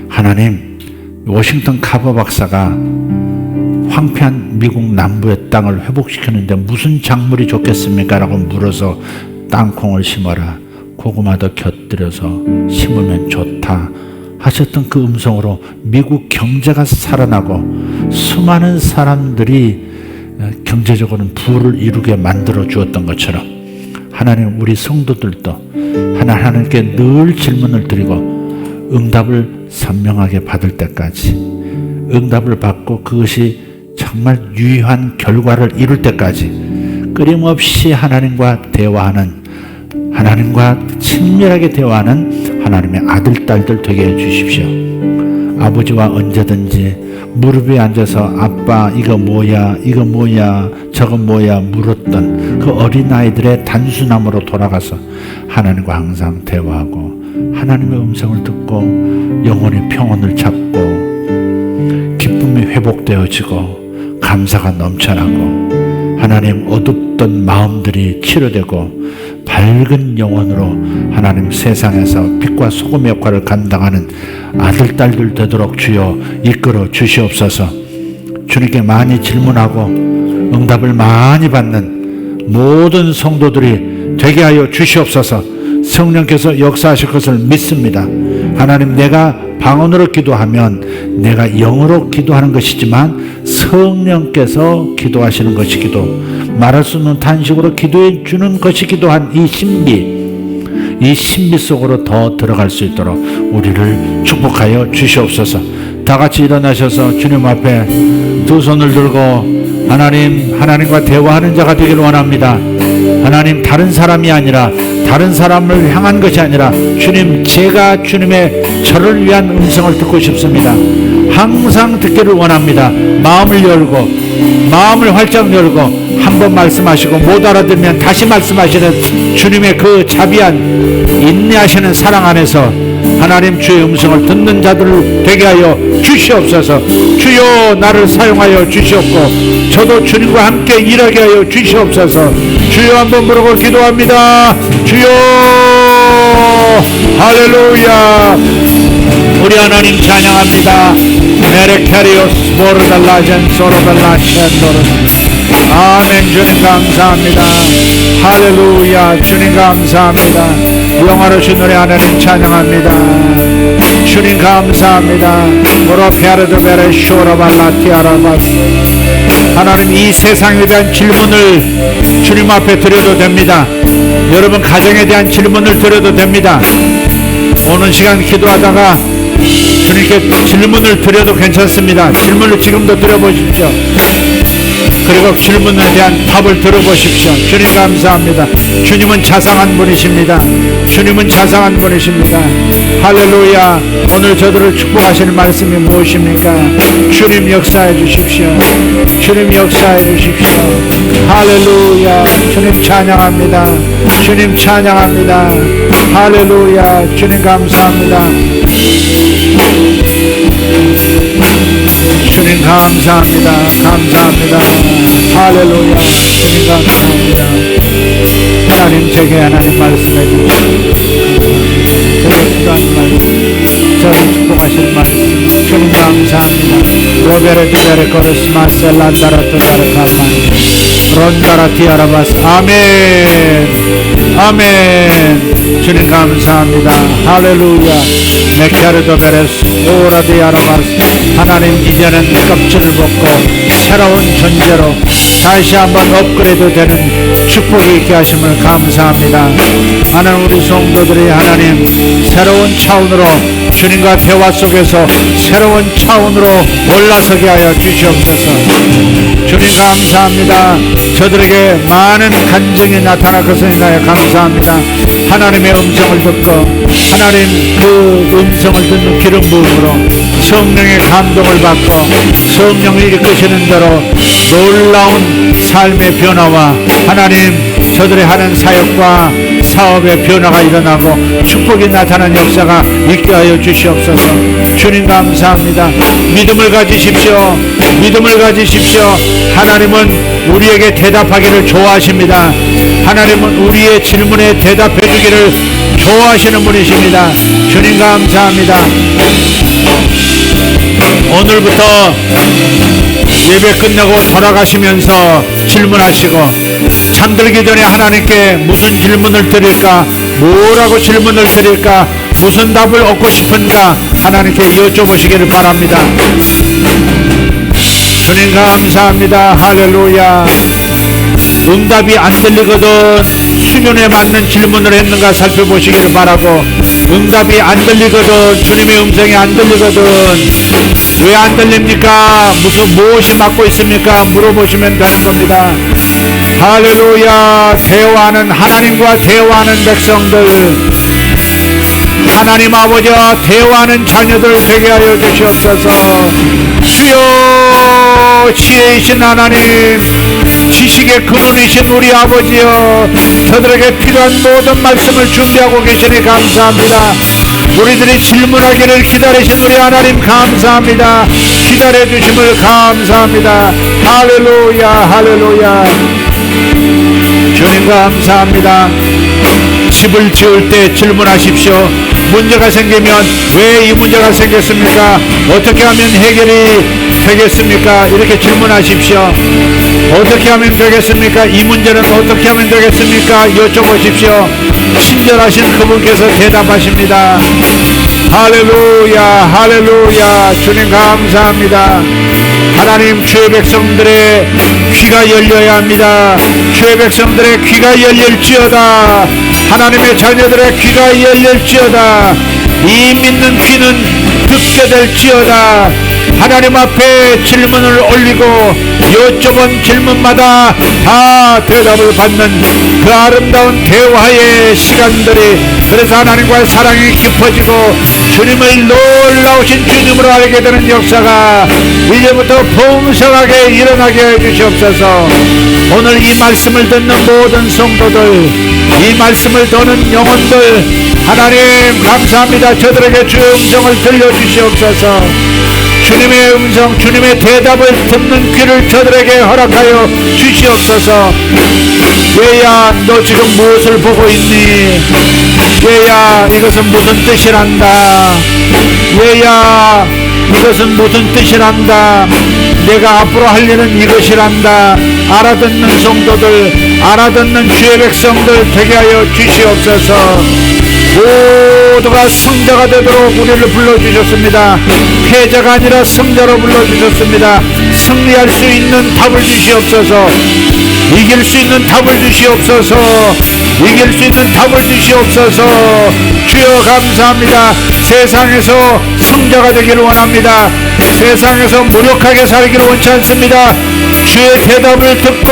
하나님, 워싱턴 카버 박사가 황폐한 미국 남부의 땅을 회복시키는데 무슨 작물이 좋겠습니까? 라고 물어서 땅콩을 심어라. 고구마도 곁들여서 심으면 좋다. 하셨던 그 음성으로 미국 경제가 살아나고 수많은 사람들이 경제적으로는 부를 이루게 만들어 주었던 것처럼 하나님 우리 성도들도 하나님께 늘 질문을 드리고 응답을 선명하게 받을 때까지 응답을 받고 그것이 정말 유효한 결과를 이룰 때까지 끊임없이 하나님과 대화하는 하나님과 친밀하게 대화하는 하나님의 아들, 딸들 되게 해주십시오. 아버지와 언제든지 무릎 위에 앉아서 아빠 이거 뭐야 저건 뭐야 물었던 그 어린아이들의 단순함으로 돌아가서 하나님과 항상 대화하고 하나님의 음성을 듣고 영혼의 평온을 찾고 기쁨이 회복되어지고 감사가 넘쳐나고 하나님 어둡던 마음들이 치료되고 밝은 영혼으로 하나님 세상에서 빛과 소금의 역할을 감당하는 아들, 딸들 되도록 주여 이끌어 주시옵소서. 주님께 많이 질문하고 응답을 많이 받는 모든 성도들이 되게 하여 주시옵소서. 성령께서 역사하실 것을 믿습니다. 하나님 내가 방언으로 기도하면 내가 영어로 기도하는 것이지만 성령께서 기도하시는 것이기도 말할 수 없는 탄식으로 기도해 주는 것이기도 한 이 신비 속으로 더 들어갈 수 있도록 우리를 축복하여 주시옵소서. 다 같이 일어나셔서 주님 앞에 두 손을 들고 하나님과 대화하는 자가 되기를 원합니다. 하나님 다른 사람이 아니라 다른 사람을 향한 것이 아니라 주님 제가 주님의 저를 위한 음성을 듣고 싶습니다. 항상 듣기를 원합니다. 마음을 활짝 열고 한 번 말씀하시고 못 알아들으면 다시 말씀하시는 주님의 그 자비한 인내하시는 사랑 안에서 하나님 주의 음성을 듣는 자들을 되게 하여 주시옵소서. 주여 나를 사용하여 주시옵고 저도 주님과 함께 일하게 하여 주시옵소서. 주여 한번 부르고 기도합니다. 주여 할렐루야. 우리 하나님 찬양합니다. 메레카리오스 보르달라젠 소로달라셴도르. 아멘. 주님 감사합니다. 할렐루야. 주님 감사합니다. 영화로신 우리 하나님 찬양합니다. 주님 감사합니다. 모로페아르드베레 쇼라발라티아라바스. 하나님, 이 세상에 대한 질문을 주님 앞에 드려도 됩니다. 여러분 가정에 대한 질문을 드려도 됩니다. 오는 시간 기도하다가 주님께 질문을 드려도 괜찮습니다. 질문을 지금도 드려보십시오. 그리고 질문에 대한 답을 들어보십시오. 주님 감사합니다. 주님은 자상한 분이십니다. 주님은 자상한 분이십니다. 할렐루야. 오늘 저들을 축복하실 말씀이 무엇입니까? 주님 역사해 주십시오. 주님 역사해 주십시오. 할렐루야. 주님 찬양합니다. 주님 찬양합니다. 할렐루야. 주님 감사합니다. 주님 감사합니다. 감사합니다. 할렐루야. 주님 감사합니다. 하나님, 제게 하나님 말씀해 주십시오. 제게 필요한 말씀, 저를 축복하실 말씀, 주님 감사합니다. 로베레 두베레 코르스마스 란다라토 다르카만 론다라티 아라바스. 아멘. 아멘. 주님 감사합니다. 할렐루야. 메카르도 베레스 오라디 아라바스. 하나님, 이제는 껍질을 벗고 새로운 존재로 다시 한번 업그레이드 되는 축복이 있게 하심을 감사합니다. 하나님, 우리 성도들이 하나님 새로운 차원으로 주님과 대화 속에서 새로운 차원으로 올라서게 하여 주시옵소서. 주님 감사합니다. 저들에게 많은 간증이 나타날 것을 인하여 감사합니다. 하나님의 음성을 듣고 하나님 그 음성을 듣는 기름 부음으로 성령의 감동을 받고 성령이 이끄시는 대로 놀라운 삶의 변화와 하나님 저들이 하는 사역과 사업의 변화가 일어나고 축복이 나타나는 역사가 있게 하여 주시옵소서. 주님 감사합니다. 믿음을 가지십시오. 믿음을 가지십시오. 하나님은 우리에게 대답하기를 좋아하십니다. 하나님은 우리의 질문에 대답해 주기를 좋아하시는 분이십니다. 주님 감사합니다. 오늘부터 예배 끝내고 돌아가시면서 질문하시고 잠들기 전에 하나님께 무슨 질문을 드릴까, 뭐라고 질문을 드릴까, 무슨 답을 얻고 싶은가 하나님께 여쭤보시기를 바랍니다. 주님 감사합니다. 할렐루야. 응답이 안 들리거든 수준에 맞는 질문을 했는가 살펴보시기를 바라고, 응답이 안 들리거든 주님의 음성이 안 들리거든 왜 안 들립니까? 무엇이 막고 있습니까? 물어보시면 되는 겁니다. 할렐루야. 대화하는 하나님과 대화하는 백성들, 하나님 아버지와 대화하는 자녀들 되게 하여 주시옵소서. 주여, 지혜이신 하나님, 지식의 근원이신 우리 아버지여, 저들에게 필요한 모든 말씀을 준비하고 계시니 감사합니다. 우리들이 질문하기를 기다리신 우리 하나님 감사합니다. 기다려주심을 감사합니다. 할렐루야. 할렐루야. 주님 감사합니다. 집을 지을 때 질문하십시오. 문제가 생기면 왜 이 문제가 생겼습니까? 어떻게 하면 해결이 되겠습니까? 이렇게 질문하십시오. 어떻게 하면 되겠습니까? 이 문제는 어떻게 하면 되겠습니까? 여쭤보십시오. 친절하신 그분께서 대답하십니다. 할렐루야. 할렐루야. 주님 감사합니다. 하나님, 주의 백성들의 귀가 열려야 합니다. 주의 백성들의 귀가 열릴지어다. 하나님의 자녀들의 귀가 열릴지어다. 이 믿는 귀는 듣게 될지어다. 하나님 앞에 질문을 올리고 여쭤본 질문마다 다 대답을 받는 그 아름다운 대화의 시간들이, 그래서 하나님과의 사랑이 깊어지고 주님을 놀라우신 주님으로 알게 되는 역사가 이제부터 풍성하게 일어나게 해주시옵소서. 오늘 이 말씀을 듣는 모든 성도들, 이 말씀을 듣는 영혼들, 하나님 감사합니다. 저들에게 주의 음성을 들려주시옵소서. 주님의 음성, 주님의 대답을 듣는 귀를 저들에게 허락하여 주시옵소서. 얘야, 너 지금 무엇을 보고 있니? 얘야, 이것은 무슨 뜻이란다. 얘야, 이것은 무슨 뜻이란다. 내가 앞으로 할 일은 이것이란다. 알아듣는 성도들, 알아듣는 주의 백성들 되게 하여 주시옵소서. 모두가 승자가 되도록 우리를 불러주셨습니다. 패자가 아니라 승자로 불러주셨습니다. 승리할 수 있는 답을 주시옵소서. 이길 수 있는 답을 주시옵소서. 이길 수 있는 답을 주시옵소서. 주여 감사합니다. 세상에서 승자가 되기를 원합니다. 세상에서 무력하게 살기를 원치 않습니다. 주의 대답을 듣고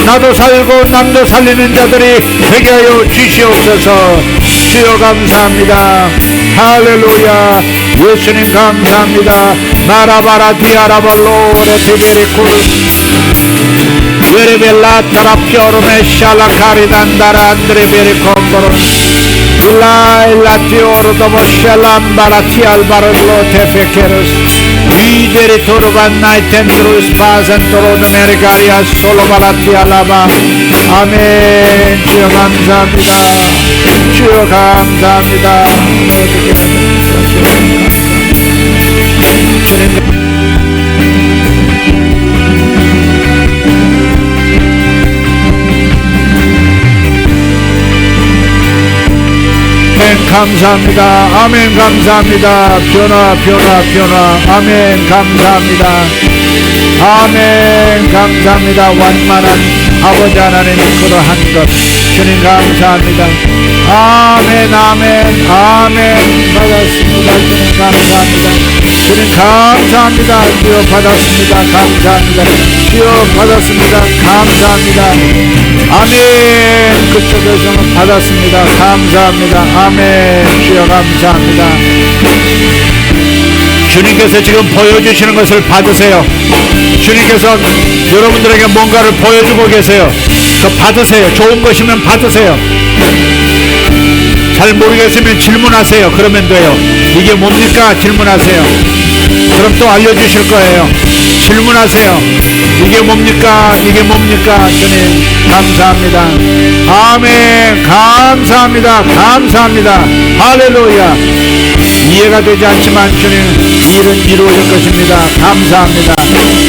나도 살고 남도 살리는 자들이 되게 하여 주시옵소서. 주여 감사합니다. 할렐루야. 예수님 감사합니다. 마라바라 디아라발로레 티베리쿠르 베레벨라 타라피오르메 샬라카리단다라 안드레베리콤보로 일라티오르 도모샬람바라티 알바르로 테페케르스 위데리 토르반나이 텐트루 스파센토로 드메리가리아 솔로바라티 알라바. 아멘. 주여 감사합니다. 주여 감사합니다. 아멘 감사합니다. 아멘 감사합니다. 변화 아멘 감사합니다. 아멘 감사합니다. 완만한 아버지 하나님 그러한 것 주님 감사합니다. 아멘 받았습니다. 주님 감사합니다. 주님 감사합니다. 주여 받았습니다. 감사합니다. 주여 받았습니다. 감사합니다. 아멘. 그쪽에서는 받았습니다. 감사합니다. 아멘. 주여 감사합니다. 주님께서 지금 보여주시는 것을 받으세요. 주님께서 여러분들에게 뭔가를 보여주고 계세요. 그 받으세요. 좋은 것이면 받으세요. 잘 모르겠으면 질문하세요. 그러면 돼요. 이게 뭡니까? 질문하세요. 그럼 또 알려주실 거예요. 질문하세요. 이게 뭡니까? 이게 뭡니까? 주님 감사합니다. 아멘. 감사합니다. 감사합니다. 할렐루야. 이해가 되지 않지만 주님 일은 이루어질 것입니다. 감사합니다.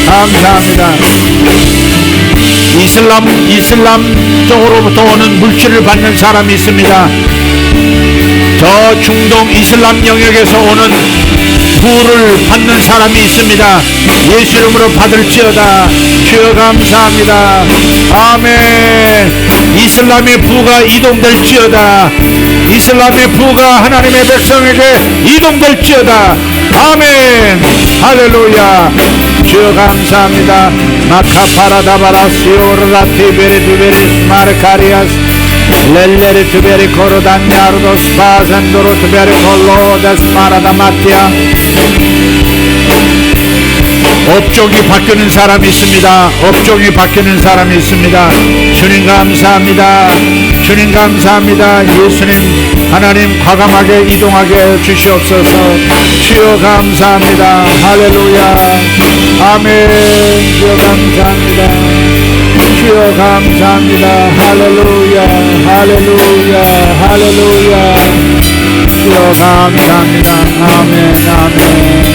감사합니다. 이슬람 쪽으로부터 오는 물질을 받는 사람이 있습니다. 저 중동 이슬람 영역에서 오는 부를 받는 사람이 있습니다. 예수 이름으로 받을지어다. 주여 감사합니다. 아멘. 이슬람의 부가 이동될지어다. 이슬람의 부가 하나님의 백성에게 이동될지어다. 아멘. 할렐루야. 주여 감사합니다. 마카파라다바라 시오르라티 베리두베리 마르카리아스 렐레리 투베리 코로단야르도 스파산도로 투베리 콜로 데스마라다 마티아. 업종이 바뀌는 사람이 있습니다. 업종이 바뀌는 사람이 있습니다. 주님 감사합니다. 주님 감사합니다. 예수님 하나님 과감하게 이동하게 주시옵소서. 주여 감사합니다. 할렐루야. 아멘. 주여 감사합니다. 주여 감사합니다. 할렐루야. 할렐루야. 할렐루야. 주여 감사합니다. 아멘. 아멘.